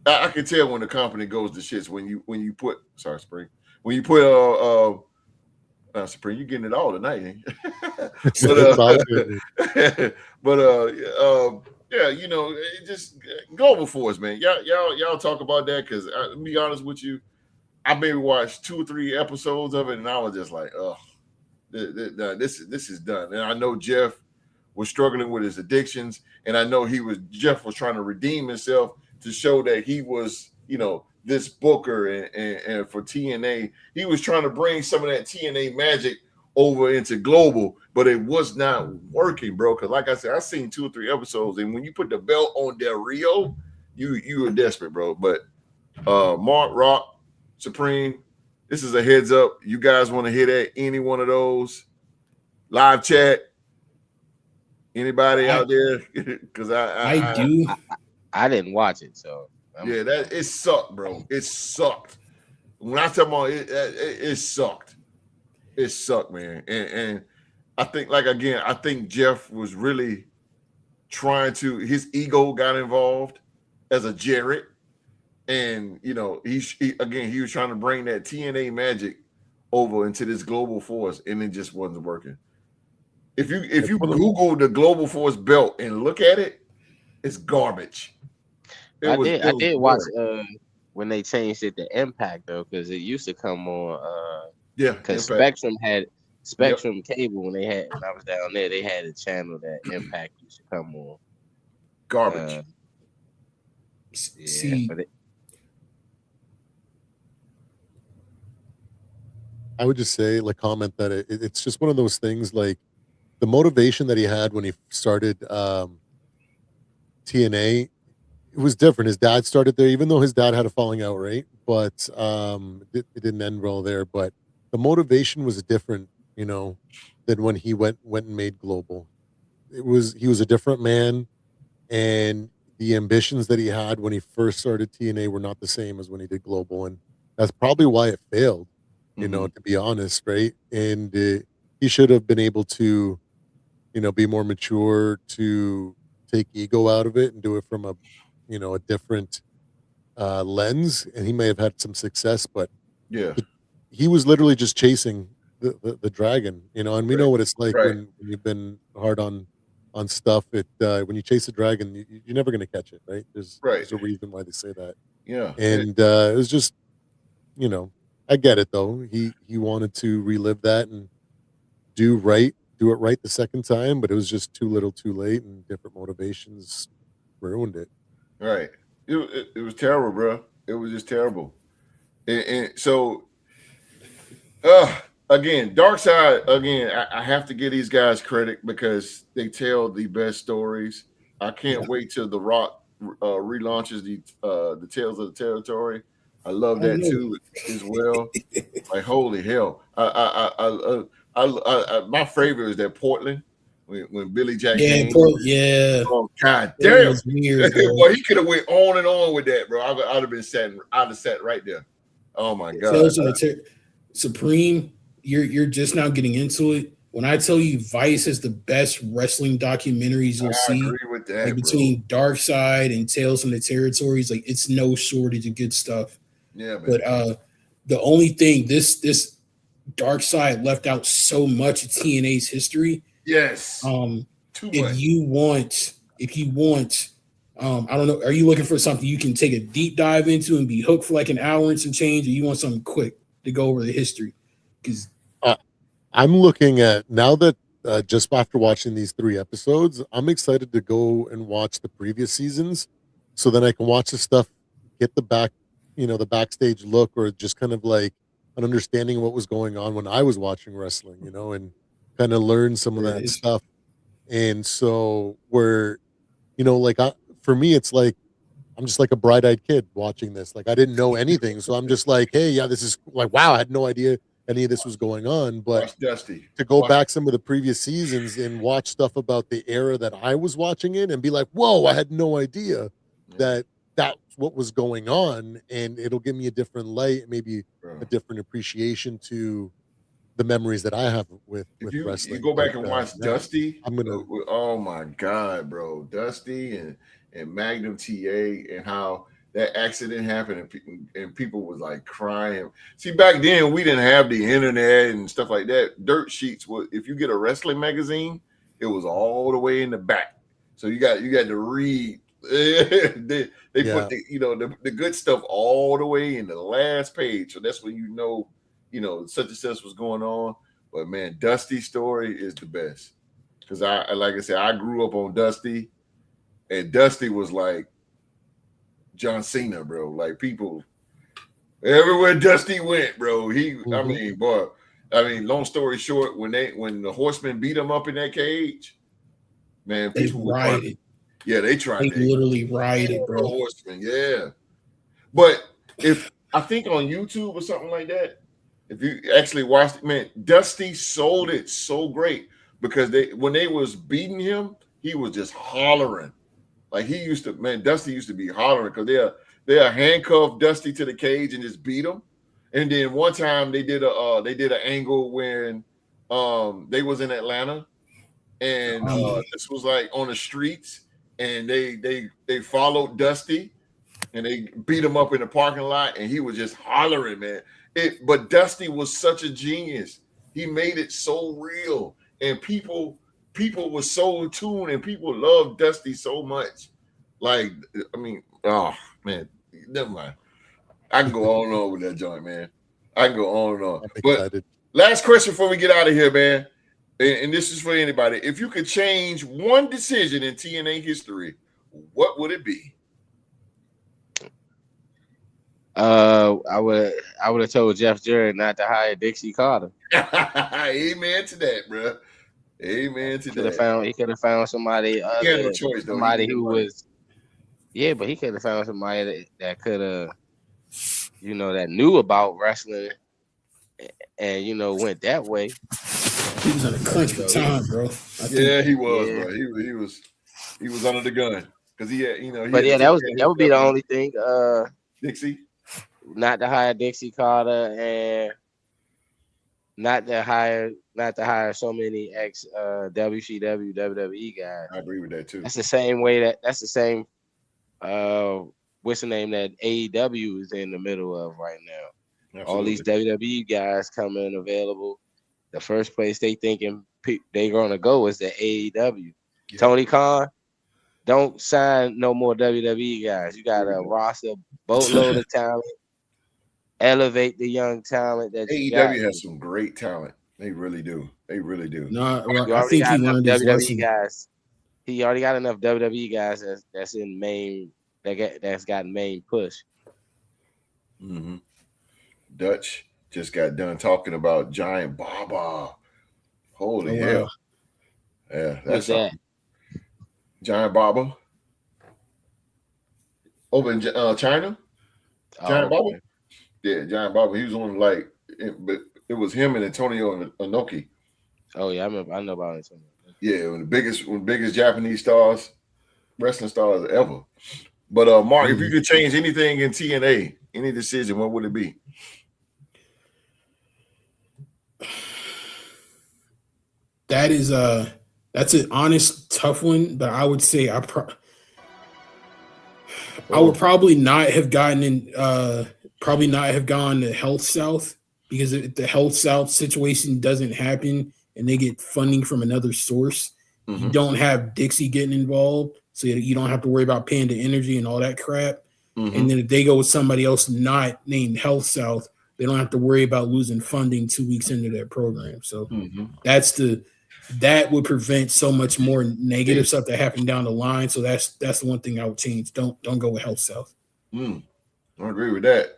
Speaker 1: I can tell when the company goes to shits when you put Spring, when you put Spring, you're getting it all tonight, ain't you? Yeah, you know, it just Global Force, man. Y'all talk about that, because to be honest with you, I maybe watched 2 or 3 episodes of it, and I was just like, oh, this is done. And I know Jeff was struggling with his addictions, and I know Jeff was trying to redeem himself to show that he was, you know, this booker and for TNA, he was trying to bring some of that TNA magic over into Global, but it was not working, bro. Because like I said, I seen 2 or 3 episodes, and when you put the belt on Del Rio, you were desperate, bro. But Mark, Rock, Supreme, this is a heads up. You guys want to hit at any one of those? Live chat. Anybody out there? Because I
Speaker 3: do.
Speaker 4: I didn't watch it, so
Speaker 1: it sucked, bro. It sucked. When I tell about it sucked. It sucked, man. And I think, like, again, I think Jeff was really trying to. His ego got involved as a Jarrett, and you know he was trying to bring that TNA magic over into this Global Force, and it just wasn't working. If you Google the Global Force belt and look at it, it's garbage.
Speaker 4: I did watch when they changed it to Impact, though, because it used to come on because Spectrum had cable when I was down there. They had a channel that Impact used to come on.
Speaker 1: Garbage.
Speaker 2: I would just say, like, comment that it's just one of those things, like the motivation that he had when he started TNA, it was different. His dad started there, even though his dad had a falling out, right? But it didn't end well there. But the motivation was different, you know, than when he went and made Global. He was a different man, and the ambitions that he had when he first started TNA were not the same as when he did Global, and that's probably why it failed. You know, to be honest, right? And he should have been able to, you know, be more mature, to take ego out of it and do it from a different lens, and he may have had some success, but he was literally just chasing the dragon, you know. And we know what it's like when you've been hard on stuff. When you chase a dragon, you're never going to catch it, right? There's a reason why they say that. And it was just, you know, I get it though. He wanted to relive that and do it right the second time, but it was just too little, too late, and different motivations ruined it.
Speaker 1: Right. It was terrible, bro. It was just terrible. And so, again, Dark Side. Again, I have to give these guys credit because they tell the best stories. I can't wait till The Rock relaunches the Tales of the Territory. I love that too as well. Like, holy hell! My favorite is that Portland when Billy Jack. Oh, God damn! Weird, well, he could have went on and on with that, bro. I'd have sat right there. Oh my God.
Speaker 3: Tales from the Supreme, you're just now getting into it. When I tell you Vice is the best wrestling documentaries you'll
Speaker 1: I
Speaker 3: see,
Speaker 1: agree with that,
Speaker 3: like
Speaker 1: bro.
Speaker 3: between Dark Side and Tales from the Territories, like it's no shortage of good stuff.
Speaker 1: Yeah, man.
Speaker 3: But the only thing this Dark Side left out so much of TNA's history.
Speaker 1: Yes. Too
Speaker 3: If
Speaker 1: much.
Speaker 3: you want, I don't know, are you looking for something you can take a deep dive into and be hooked for like an hour and some change, or you want something quick to go over the history? Because
Speaker 2: I'm looking at now that just after watching these 3 episodes, I'm excited to go and watch the previous seasons, so then I can watch the stuff, get the the backstage look, or just kind of like an understanding of what was going on when I was watching wrestling, and kind of learn some of
Speaker 3: There it
Speaker 2: that
Speaker 3: is.
Speaker 2: stuff. And so like for me, it's like I'm just like a bright-eyed kid watching this. Like I didn't know anything, so I'm just like, hey, yeah, this is like, wow, I had no idea any of this was going on. But
Speaker 1: Watch Dusty.
Speaker 2: to go back some of the previous seasons and watch stuff about the era that I was watching in and be like, whoa, I had no idea that that's what was going on. And it'll give me a different light, maybe a different appreciation to the memories that I have with
Speaker 1: You
Speaker 2: wrestling.
Speaker 1: go back and watch
Speaker 2: yeah,
Speaker 1: Dusty.
Speaker 2: I'm gonna.
Speaker 1: Oh my God, bro, Dusty and Magnum TA, and how that accident happened, and people was like crying. See, back then we didn't have the internet and stuff like that. Dirt sheets was, if you get a wrestling magazine, it was all the way in the back, so you got to read. they put the good stuff all the way in the last page, so that's when such and such was going on. But man, Dusty's story is the best, because like I said, I grew up on Dusty, and Dusty was like John Cena, bro. Like people everywhere Dusty went, bro. I mean, boy. I mean, long story short, when the Horsemen beat him up in that cage, man,
Speaker 3: They
Speaker 1: people were
Speaker 3: rioted.
Speaker 1: Yeah, they tried.
Speaker 3: They literally rioted, bro.
Speaker 1: Horsemen, yeah. But if I think on YouTube or something like that, if you actually watched it, man, Dusty sold it so great, because when they was beating him, he was just hollering. Like Dusty used to be hollering, because they'll handcuff Dusty to the cage and just beat him. And then one time they did an angle when they was in Atlanta, and this was like on the streets, and they followed Dusty, and they beat him up in the parking lot, and he was just hollering, man. But Dusty was such a genius. He made it so real, and people were so in tune, and people loved Dusty so much. Like, I mean, oh man, never mind. I can go on and on with that joint, man. I can go on and on. But last question before we get out of here, man. And this is for anybody. If you could change one decision in TNA history, what would it be?
Speaker 4: I would have told Jeff Jarrett not to hire Dixie Carter.
Speaker 1: Amen to that, bro. Amen to that.
Speaker 4: He could have found somebody other.
Speaker 1: He had no choice, though.
Speaker 4: Somebody who was, yeah, but he could have found somebody that could have, that knew about wrestling, and went that way.
Speaker 3: He was in a crunch for time, bro.
Speaker 1: He was, bro. He was under the gun, because he had,
Speaker 4: But yeah, that would be the only thing.
Speaker 1: Dixie.
Speaker 4: Not to hire Dixie Carter, and not to hire so many ex WCW, WWE guys.
Speaker 1: I agree with that too.
Speaker 4: That's the same way that's the same what's the name that AEW is in the middle of right now. Absolutely. All these WWE guys coming available. The first place they thinking they're gonna go is the AEW. Yeah. Tony Khan, don't sign no more WWE guys. You got a roster boatload of talent. Elevate the young talent that
Speaker 1: AEW has some great talent. They really do. They really do.
Speaker 3: No, I think he learned his lesson.
Speaker 4: Guys. He already got enough WWE guys that's in main that's got main push.
Speaker 1: Mm-hmm. Dutch just got done talking about Giant Baba. Holy hell! Yeah, that's that. Giant Baba over in China. Giant Baba. Yeah, Giant Baba. He was on but it was him and Antonio Inoki.
Speaker 4: Oh yeah, I know about Antonio.
Speaker 1: Yeah, one of the biggest Japanese wrestling stars ever. But Mark, if you could change anything in TNA, any decision, what would it be?
Speaker 3: That's an honest, tough one, but I would say I would probably not have gotten in. Probably not have gone to Health South, because if the Health South situation doesn't happen and they get funding from another source, you don't have Dixie getting involved, so you don't have to worry about Panda Energy and all that crap. And then if they go with somebody else not named Health South, they don't have to worry about losing funding 2 weeks into their program. So that would prevent so much more negative stuff that happened down the line. So that's the one thing I would change. Don't go with Health South.
Speaker 1: I agree with that.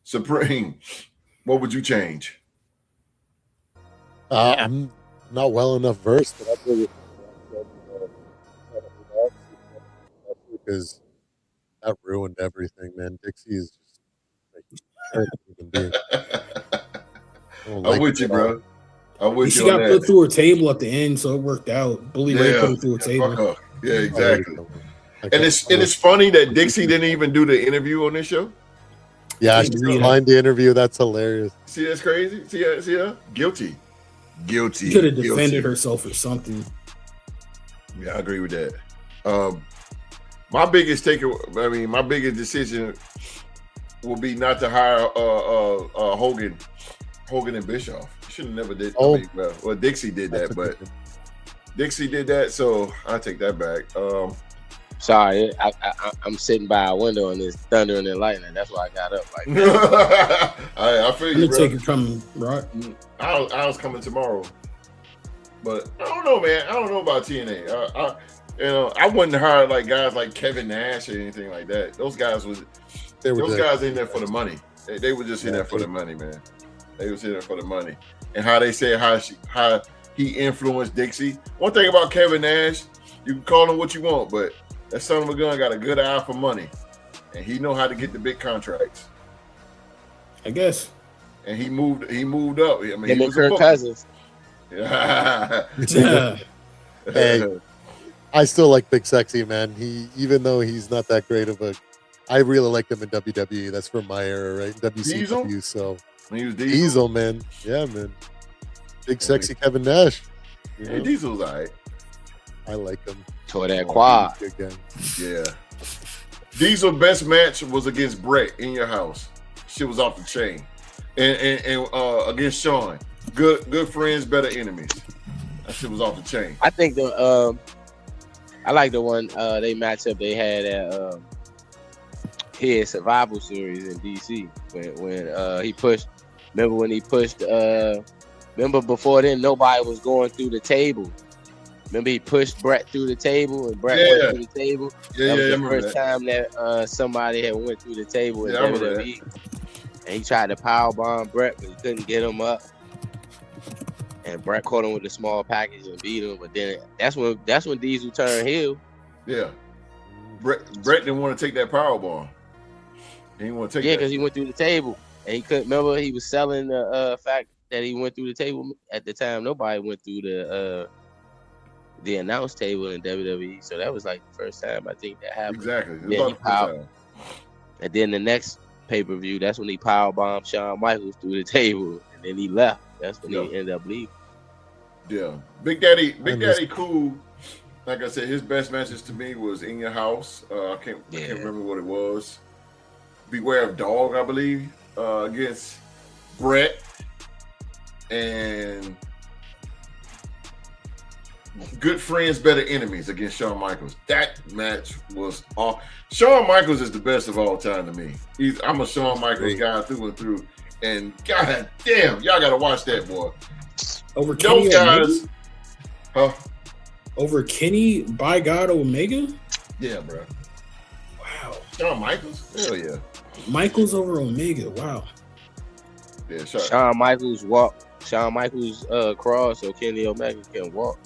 Speaker 1: Supreme, what would you change?
Speaker 2: I'm not well enough versed, but I'd really because that ruined everything, man. Dixie is just like a terrible human being.
Speaker 1: I'm with you, bro.
Speaker 3: She got put through a table at the end, so it worked out. Bully Ray put her through a table.
Speaker 1: Yeah, exactly. And it's funny that Dixie didn't even do the interview on this show.
Speaker 2: Yeah, she declined the interview. That's hilarious.
Speaker 1: See, that's crazy. See her? Guilty.
Speaker 3: She could have defended herself or something.
Speaker 1: Yeah, I agree with that. My biggest decision will be not to hire Hogan and Bischoff. Should have never did. Well, Dixie did that, but Dixie did that, so I take that back.
Speaker 4: Sorry, I'm sitting by a window and it's thundering and lightning. That's why I got up like that.
Speaker 1: I feel you, bro.
Speaker 3: Take it coming, right?
Speaker 1: I was coming tomorrow, but I don't know, man. I don't know about TNA. I wouldn't hire like guys like Kevin Nash or anything like that. Those guys guys in there for the money. They were just in there for the money, man. They was in there for the money. And how they say how he influenced Dixie. One thing about Kevin Nash, you can call him what you want, but that son of a gun got a good eye for money, and he know how to get the big contracts.
Speaker 3: I guess.
Speaker 1: And he moved up. I mean,
Speaker 4: him and Kirk Cousins.
Speaker 1: Yeah.
Speaker 2: Hey, I still like Big Sexy, man. Even though he's not that great of a, I really liked him in WWE. That's from my era, right? WCW. Diesel? So
Speaker 1: he was
Speaker 2: Diesel, man. Yeah, man. Big Sexy Kevin Nash.
Speaker 1: Yeah, Diesel's all right.
Speaker 2: I like him.
Speaker 4: Tore that quad.
Speaker 1: Yeah. Diesel's best match was against Brett in your house. Shit was off the chain. And against Sean. Good friends, better enemies. That shit was off the chain.
Speaker 4: I think I like the one they matchup they had at his Survival Series in DC when he pushed. Remember when he pushed? Remember before then nobody was going through the table. Remember he pushed Brett through the table and Brett went through the table. That was the first time that somebody had went through the table in WWE. And he tried to powerbomb Brett, but he couldn't get him up. And Brett caught him with a small package and beat him. But then that's when Diesel turned heel.
Speaker 1: Yeah. Brett didn't want to take that powerbomb. He didn't want to take
Speaker 4: because he went through the table. And he couldn't remember he was selling the fact that he went through the table. At the time, nobody went through the announce table in WWE. So that was like the first time I think that happened.
Speaker 1: Exactly.
Speaker 4: And then the next pay-per-view, that's when he powerbombed Shawn Michaels through the table. And then he left. That's when he ended up leaving.
Speaker 1: Yeah. Big Daddy Cool, like I said, his best matches to me was In Your House. I can't remember what it was. Beware of Dog, I believe, against Brett. And Good Friends, Better Enemies against Shawn Michaels. That match was off. Shawn Michaels is the best of all time to me. I'm a Shawn Michaels guy through and through. And god damn, y'all gotta watch that, boy.
Speaker 3: Over Kenny
Speaker 1: guys,
Speaker 3: over Kenny by God Omega?
Speaker 1: Yeah, bro.
Speaker 3: Wow.
Speaker 1: Shawn Michaels? Hell yeah.
Speaker 3: Michaels over Omega. Wow.
Speaker 1: Yeah, sure.
Speaker 4: Shawn Michaels crawl so Kenny Omega can walk.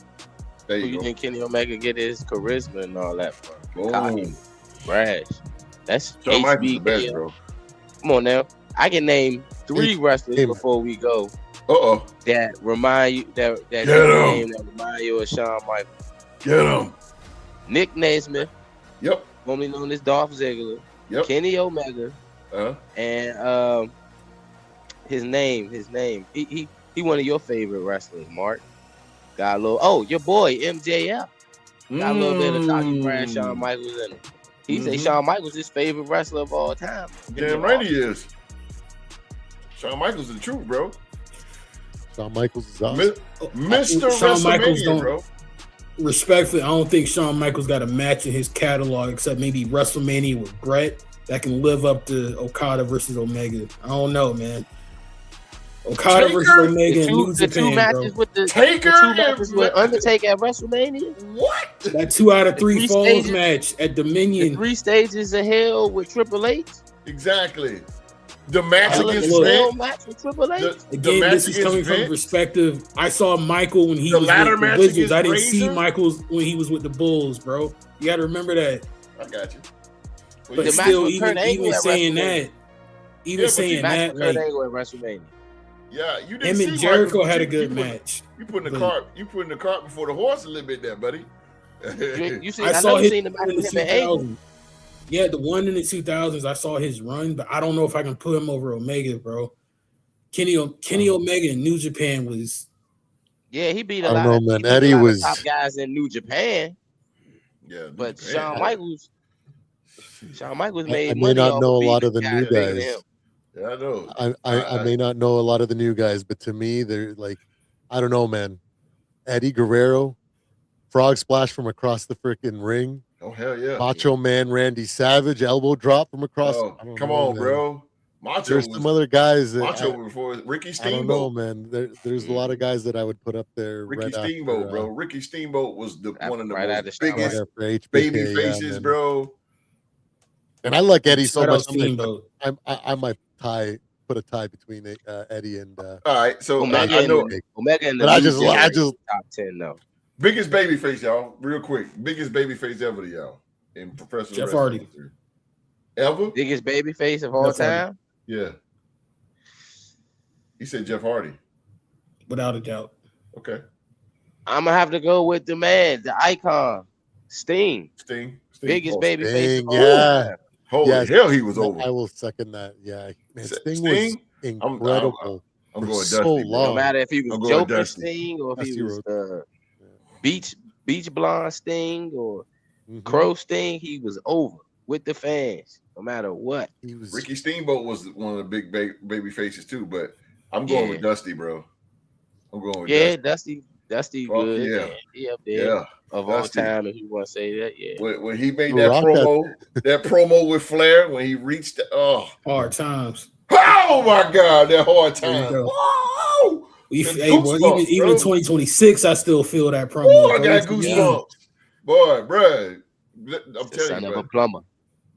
Speaker 1: There you go.
Speaker 4: think Kenny Omega get his charisma and all that from?
Speaker 1: Oh.
Speaker 4: Cocky, brash. That's
Speaker 1: Shawn Michaels the
Speaker 4: HBK.
Speaker 1: best, bro.
Speaker 4: Come on now. I can name 3 wrestlers before we go that remind you that name that remind you of Shawn Michaels.
Speaker 1: Get him.
Speaker 4: Nick Naismith.
Speaker 1: Yep.
Speaker 4: Formerly known as Dolph Ziggler.
Speaker 1: Yep.
Speaker 4: Kenny Omega. And his name. He one of your favorite wrestlers, Mark. Got a little. Oh, your boy MJF. Got a little bit of Dr. Brad Shawn Michaels in him. He say Shawn Michaels his favorite wrestler of all time.
Speaker 1: Damn right he is. Shawn Michaels is the truth, bro.
Speaker 2: Shawn Michaels is awesome.
Speaker 1: Mr.
Speaker 3: Shawn Michaels
Speaker 1: WrestleMania, bro.
Speaker 3: Respectfully, I don't think Shawn Michaels got a match in his catalog except maybe WrestleMania with Brett that can live up to Okada versus Omega. I don't know, man. Okada versus Omega in New Japan,
Speaker 4: two matches
Speaker 3: bro.
Speaker 4: with the
Speaker 1: Taker
Speaker 4: two matches with Undertaker at WrestleMania.
Speaker 1: What?
Speaker 3: That 2 out of 3
Speaker 4: 3
Speaker 3: falls
Speaker 4: stages.
Speaker 3: match at
Speaker 4: The
Speaker 3: Dominion.
Speaker 4: 3 stages of hell with Triple H.
Speaker 1: Exactly. The match
Speaker 3: Look,
Speaker 1: against
Speaker 3: look.
Speaker 1: Vince.
Speaker 4: Match with Triple H.
Speaker 3: Again,
Speaker 1: match
Speaker 3: this is
Speaker 1: against
Speaker 3: coming from
Speaker 1: Vince.
Speaker 3: perspective. I saw Michael when he
Speaker 1: The
Speaker 3: was
Speaker 1: ladder
Speaker 3: with the
Speaker 1: match
Speaker 3: Wizards.
Speaker 1: against
Speaker 3: I didn't see
Speaker 1: Razor?
Speaker 3: Michaels when he was with the Bulls, bro. You got to remember that.
Speaker 1: I got you.
Speaker 3: But
Speaker 4: The match
Speaker 3: still,
Speaker 4: with Kurt Angle
Speaker 3: even
Speaker 4: at
Speaker 3: saying
Speaker 4: WrestleMania.
Speaker 3: that,
Speaker 4: Match with Kurt
Speaker 3: like,
Speaker 4: Angle at WrestleMania.
Speaker 1: Yeah, you didn't
Speaker 3: him
Speaker 1: see
Speaker 3: and Jericho
Speaker 1: Michael,
Speaker 3: had a
Speaker 1: you
Speaker 3: good
Speaker 1: put-
Speaker 3: match.
Speaker 1: You putting the
Speaker 3: But-
Speaker 1: cart. You putting the cart before the horse a little bit there, buddy.
Speaker 4: You see,
Speaker 3: I
Speaker 4: I
Speaker 3: saw
Speaker 4: never
Speaker 3: his
Speaker 4: seen the match
Speaker 3: in the
Speaker 4: with him and Angle.
Speaker 3: 2000s. Yeah, the one in the 2000s, I saw his run, but I don't know if I can put him over Omega, bro. Kenny Omega in New Japan was
Speaker 4: Yeah, he beat
Speaker 2: I
Speaker 4: a
Speaker 2: don't
Speaker 4: lot.
Speaker 2: know,
Speaker 4: He
Speaker 2: man.
Speaker 4: beat
Speaker 2: Eddie
Speaker 4: a lot
Speaker 2: was-
Speaker 4: of top guys in New Japan,
Speaker 1: Yeah,
Speaker 4: but
Speaker 1: man.
Speaker 4: Shawn Michaels
Speaker 2: I
Speaker 4: made
Speaker 2: may
Speaker 4: money
Speaker 2: not
Speaker 4: off
Speaker 2: know a
Speaker 4: beating
Speaker 2: lot of the new
Speaker 4: guys bigger than
Speaker 2: guys.
Speaker 4: him.
Speaker 1: Yeah, I know.
Speaker 2: I may not know a lot of the new guys, but to me, they're like, I don't know, man. Eddie Guerrero, frog splash from across the freaking ring,
Speaker 1: Oh hell yeah.
Speaker 2: Macho Man Randy Savage, elbow drop from across.
Speaker 1: Oh,
Speaker 2: I don't
Speaker 1: come
Speaker 2: know,
Speaker 1: on,
Speaker 2: man.
Speaker 1: bro. Macho
Speaker 2: There's
Speaker 1: was
Speaker 2: some other guys that
Speaker 1: Macho before Ricky
Speaker 2: I don't know,
Speaker 1: Steamboat.
Speaker 2: man. There's a lot of guys that I would put up there.
Speaker 1: Ricky
Speaker 2: right
Speaker 1: Steamboat,
Speaker 2: after,
Speaker 1: bro. Ricky Steamboat was one of the
Speaker 4: Right
Speaker 1: most
Speaker 4: after Shawn
Speaker 1: biggest
Speaker 2: right after HBK,
Speaker 1: baby
Speaker 2: yeah,
Speaker 1: faces,
Speaker 2: man.
Speaker 1: bro.
Speaker 2: And I like Eddie so
Speaker 3: Shout
Speaker 2: much.
Speaker 3: out Steamboat.
Speaker 2: I might put a tie between Eddie and
Speaker 1: All right, so
Speaker 4: Omega,
Speaker 1: I know
Speaker 4: Omega and the
Speaker 2: But I
Speaker 4: New
Speaker 2: just-
Speaker 4: Generation top 10 though.
Speaker 1: biggest baby face, y'all. Real quick, biggest baby face ever to y'all in professional
Speaker 3: Jeff
Speaker 1: wrestling
Speaker 3: Hardy.
Speaker 1: history. Ever?
Speaker 4: Biggest baby face of all
Speaker 3: Jeff Hardy.
Speaker 4: time.
Speaker 1: Yeah. He said Jeff Hardy.
Speaker 3: Without a doubt.
Speaker 1: Okay.
Speaker 4: I'm gonna have to go with the man, the icon, Sting.
Speaker 1: Sting.
Speaker 4: Biggest
Speaker 1: Oh,
Speaker 4: baby face
Speaker 2: Sting,
Speaker 4: of all
Speaker 2: yeah.
Speaker 4: time.
Speaker 1: Holy
Speaker 2: Yes.
Speaker 1: hell, he was over.
Speaker 2: I will second that. Yeah, man, Sting
Speaker 1: Sting?
Speaker 2: was incredible.
Speaker 1: I'm
Speaker 2: for
Speaker 1: going
Speaker 2: so
Speaker 1: Dusty, bro.
Speaker 4: No
Speaker 2: long.
Speaker 4: matter if he was
Speaker 1: I'm going
Speaker 4: Joker
Speaker 1: Dusty.
Speaker 4: Sting or if he
Speaker 2: Dusty
Speaker 4: was
Speaker 2: Rhodes.
Speaker 4: Beach Blonde Sting or
Speaker 2: Mhm.
Speaker 4: Crow Sting, he was over with the fans, no matter what.
Speaker 2: He was
Speaker 1: Ricky Steamboat was one of the big baby faces too, but I'm going with Dusty, bro. I'm going with
Speaker 4: Yeah,
Speaker 1: Dusty.
Speaker 4: Dusty
Speaker 1: Oh,
Speaker 4: good.
Speaker 1: yeah.
Speaker 4: Yeah. He up there
Speaker 1: Yeah.
Speaker 4: of all
Speaker 1: Dusty.
Speaker 4: time, if you want to say that. Yeah.
Speaker 1: When he made
Speaker 2: The
Speaker 1: that
Speaker 2: Rock
Speaker 1: promo with Flair, when he reached
Speaker 3: Hard times.
Speaker 1: oh my God, that hard
Speaker 3: There you
Speaker 1: time.
Speaker 3: go.
Speaker 1: Whoa!
Speaker 3: Hey,
Speaker 1: The
Speaker 3: boy,
Speaker 1: goosebumps,
Speaker 3: even
Speaker 1: bro.
Speaker 3: in 2026, I still feel that promo.
Speaker 1: Oh, I
Speaker 3: bro.
Speaker 1: got
Speaker 3: It's
Speaker 1: goosebumps. Boy, bro. I'm
Speaker 4: The
Speaker 1: telling
Speaker 4: son
Speaker 1: you,
Speaker 4: of
Speaker 1: bro.
Speaker 4: a plumber.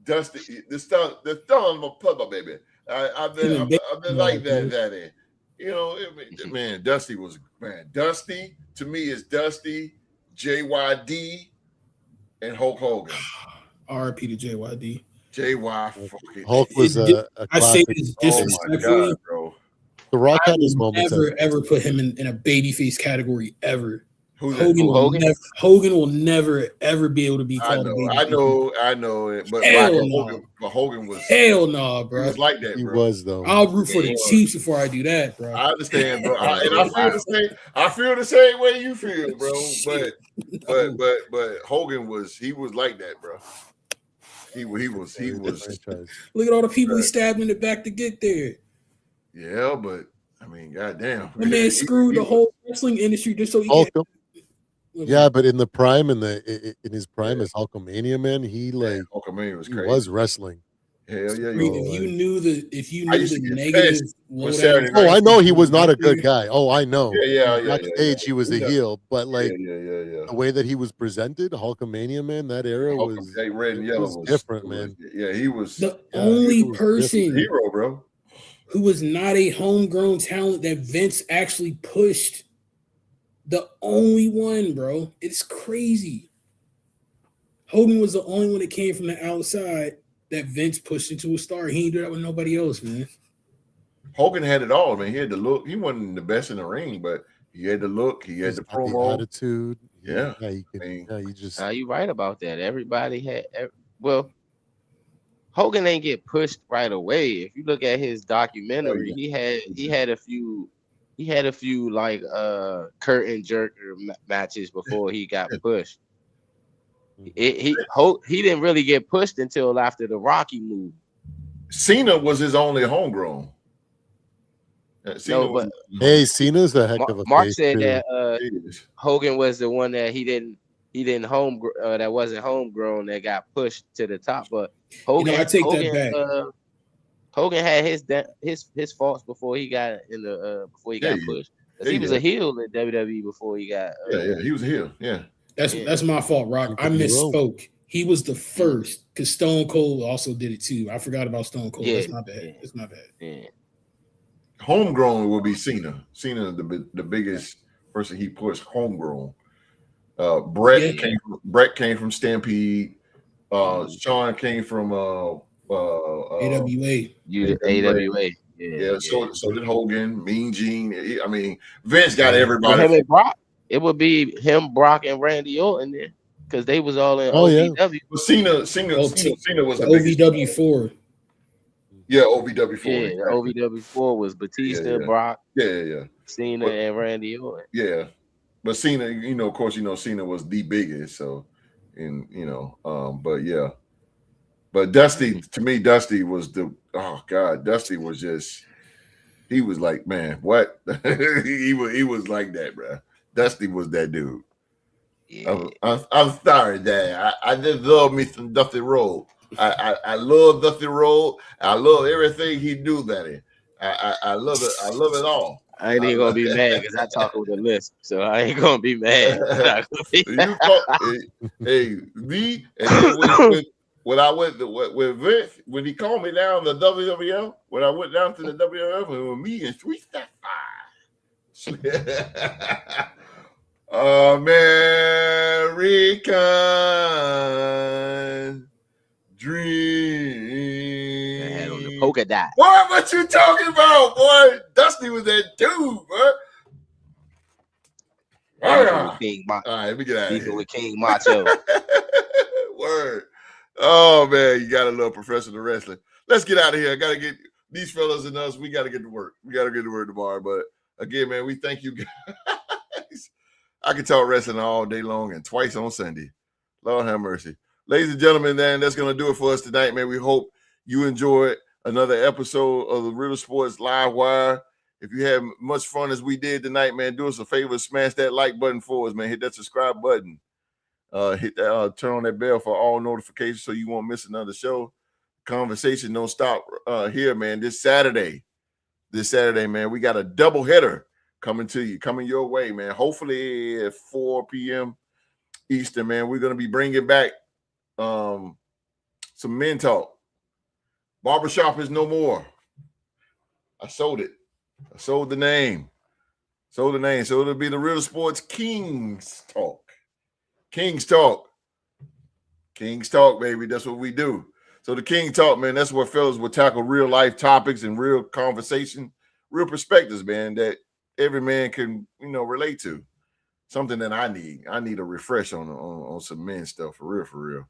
Speaker 1: Dusty, the thumb of a plumber, baby. I've been like that, daddy. You know, man, Dusty was Dusty to me is Dusty, JYD, and Hulk Hogan.
Speaker 3: RP to JYD.
Speaker 1: JY fucking
Speaker 2: Hulk was a
Speaker 3: I say
Speaker 2: classic.
Speaker 3: this
Speaker 1: oh my
Speaker 3: disrespectfully.
Speaker 1: God, bro.
Speaker 2: The Rock
Speaker 3: I
Speaker 2: had his
Speaker 3: would
Speaker 2: moments.
Speaker 3: ever put him in a babyface category ever.
Speaker 1: Who's that?
Speaker 3: Hogan will never ever be able to be
Speaker 1: I
Speaker 3: called a
Speaker 1: know,
Speaker 3: babyface.
Speaker 1: I know it, but
Speaker 3: Hell no.
Speaker 1: Hogan was
Speaker 3: Hell no,
Speaker 1: he
Speaker 3: bro.
Speaker 1: was like that,
Speaker 2: He
Speaker 1: bro.
Speaker 2: was though.
Speaker 3: I'll root for the
Speaker 1: Yeah.
Speaker 3: Chiefs before I do that, bro.
Speaker 1: I understand, bro. I feel the same way you feel, bro. But Hogan was like that, bro. He was
Speaker 2: Franchise.
Speaker 3: Look at all the people he stabbed in the back to get there.
Speaker 1: yeah, but I mean, goddamn.
Speaker 3: The man screwed the whole wrestling industry just so he
Speaker 2: Hulk,
Speaker 3: could.
Speaker 2: yeah, but in the prime, in his prime as Hulkamania, man, he
Speaker 1: Hulkamania was
Speaker 2: he
Speaker 1: crazy.
Speaker 2: was wrestling.
Speaker 1: Hell yeah,
Speaker 3: Reed,
Speaker 1: you
Speaker 3: if you knew the
Speaker 1: I used to get
Speaker 3: negative
Speaker 1: pissed when
Speaker 3: lowdown-
Speaker 1: Saturday
Speaker 2: Oh,
Speaker 1: night-
Speaker 2: I know he was not a good guy. Oh, I know.
Speaker 1: Yeah.
Speaker 2: Backstage, he was a
Speaker 1: Yeah.
Speaker 2: heel, but
Speaker 1: Yeah.
Speaker 2: the way that he was presented, Hulkamania, man, that era was
Speaker 1: Red and
Speaker 2: it
Speaker 1: yellow
Speaker 2: was different, man.
Speaker 1: Yeah, he was
Speaker 3: the
Speaker 2: Yeah,
Speaker 3: only
Speaker 2: he was
Speaker 3: person
Speaker 1: hero, bro.
Speaker 3: who was not a homegrown talent that Vince actually pushed. The only one, bro. It's crazy. Hogan was the only one that came from the outside that Vince pushed into a star. He didn't do that with nobody else, man.
Speaker 1: Hogan had it all, man. He had the look. He wasn't the best in the ring, but he had the look. He had the promo.
Speaker 2: attitude.
Speaker 1: Yeah.
Speaker 2: you can,
Speaker 1: I mean,
Speaker 2: you just
Speaker 4: Now you right about that. Everybody had well, Hogan ain't get pushed right away. If you look at his documentary, he had a few like curtain jerker matches before he got pushed. He didn't really get pushed until after the Rocky movie.
Speaker 1: Cena was his only homegrown.
Speaker 4: No, but
Speaker 2: Cena's a heck of a
Speaker 4: Mark
Speaker 2: face
Speaker 4: said
Speaker 2: too.
Speaker 4: that Hogan was the one that he didn't that wasn't homegrown that got pushed to the top. But Hogan,
Speaker 3: I take that back.
Speaker 4: Hogan had his faults before he got in the before he got pushed. Because he was a heel in WWE before he got.
Speaker 1: He was a heel. Yeah,
Speaker 3: that's my fault, Rock. I misspoke. He was the first because Stone Cold also did it too. I forgot about Stone Cold. That's my bad. That's my bad.
Speaker 4: Yeah.
Speaker 1: Homegrown would be Cena. Cena, the biggest person he pushed homegrown. Brett came from Stampede. Sean came from
Speaker 3: AWA.
Speaker 4: AWA.
Speaker 1: Yeah. So did Hogan, Mean Gene. I mean, Vince got everybody.
Speaker 4: Him and Brock. It would be him, Brock, and Randy Orton there because they was all in OVW.
Speaker 1: Yeah. But Cena was the
Speaker 3: OVW4.
Speaker 1: Yeah, OVW4.
Speaker 4: Yeah, exactly. OVW4 was Batista, Brock, Cena, and Randy Orton.
Speaker 1: Yeah, but Cena, of course, Cena was the biggest. So, but Dusty, to me, Dusty was Dusty was just, he was like, man, what? he was like that, bro. Dusty was that dude. Yeah. I'm sorry, Dad. I just love me some Dusty Rhodes. I love Dusty Rhodes. I love everything he do that in. I love it. I love it all.
Speaker 4: I ain't even gonna be mad because I talk with a list, so I ain't gonna be mad.
Speaker 1: When I went with Vince, when he called me down to WWF, when I went down to the WWF, it was me and 3-5. American Dream.
Speaker 4: I had on the polka dot.
Speaker 1: Boy, what you talking about, boy? Dusty was that dude, bro.
Speaker 4: All right,
Speaker 1: let me get out of here.
Speaker 4: With King Macho.
Speaker 1: Word. Oh, man, you got to love professional wrestling. Let's get out of here. I got to get these fellas and us. We got to get to work. We got to get to work tomorrow. But again, man, we thank you guys. I can talk wrestling all day long and twice on Sunday. Lord have mercy. Ladies and gentlemen, man, that's going to do it for us tonight, man. We hope you enjoyed another episode of the Real Sports Live Wire. If you had much fun as we did tonight, man, do us a favor, smash that like button for us, man. Hit that subscribe button. Hit that, turn on that bell for all notifications so you won't miss another show. Conversation don't stop here, man. This Saturday, man, we got a double header coming your way, man. Hopefully at 4 p.m. Eastern, man. We're going to be bringing back some men talk. Barbershop is no more. I sold it. I sold the name. So it'll be the Real Sports Kings Talk. Kings Talk, baby. That's what we do. So the King Talk, man, that's where fellas will tackle real life topics and real conversation, real perspectives, man, that every man can, relate to. Something that I need. I need a refresh on some men stuff for real.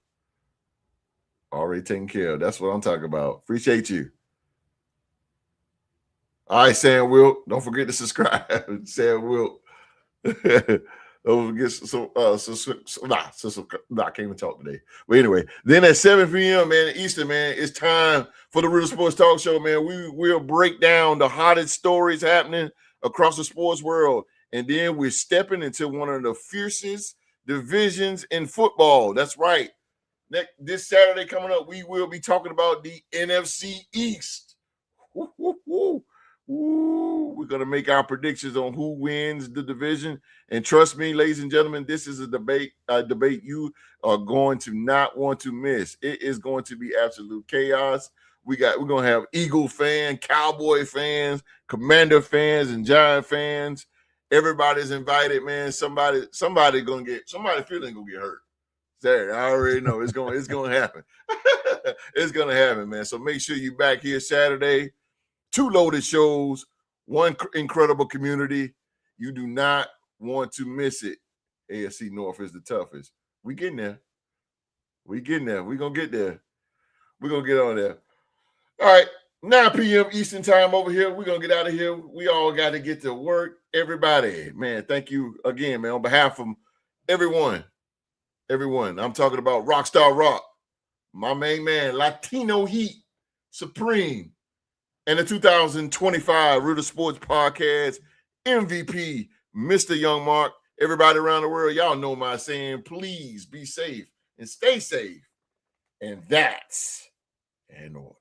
Speaker 1: Already taken care of. That's what I'm talking about. Appreciate you. All right, Sam Wilt. Don't forget to subscribe. Sam Wilt. Don't forget I can't even talk today. But anyway, then at 7 p.m., man, Eastern, man, it's time for the Real Sports Talk Show, man. We'll break down the hottest stories happening across the sports world. And then we're stepping into one of the fiercest divisions in football. That's right. This Saturday coming up, we will be talking about the NFC East. We're going to make our predictions on who wins the division. And trust me, ladies and gentlemen, this is a debate you are going to not want to miss. It is going to be absolute chaos. We're going to have Eagle fans, Cowboy fans, Commander fans, and Giant fans. Everybody's invited, man. Somebody feeling gonna get hurt. There, I already know it's going to happen. It's going to happen, man. So make sure you're back here Saturday. 2 loaded shows, 1 incredible community. You do not want to miss it. AFC North is the toughest. We getting there. We're going to get there. We're going to get on there. All right. 9 p.m. Eastern time over here. We're going to get out of here. We all got to get to work. Everybody, man, thank you again, man, on behalf of everyone. I'm talking about Rockstar Rock, my main man, Latino Heat Supreme, and the 2025 Rooter Sports Podcast MVP, Mr. Young Mark. Everybody around the world, y'all know my saying, please be safe and stay safe. And that's an order.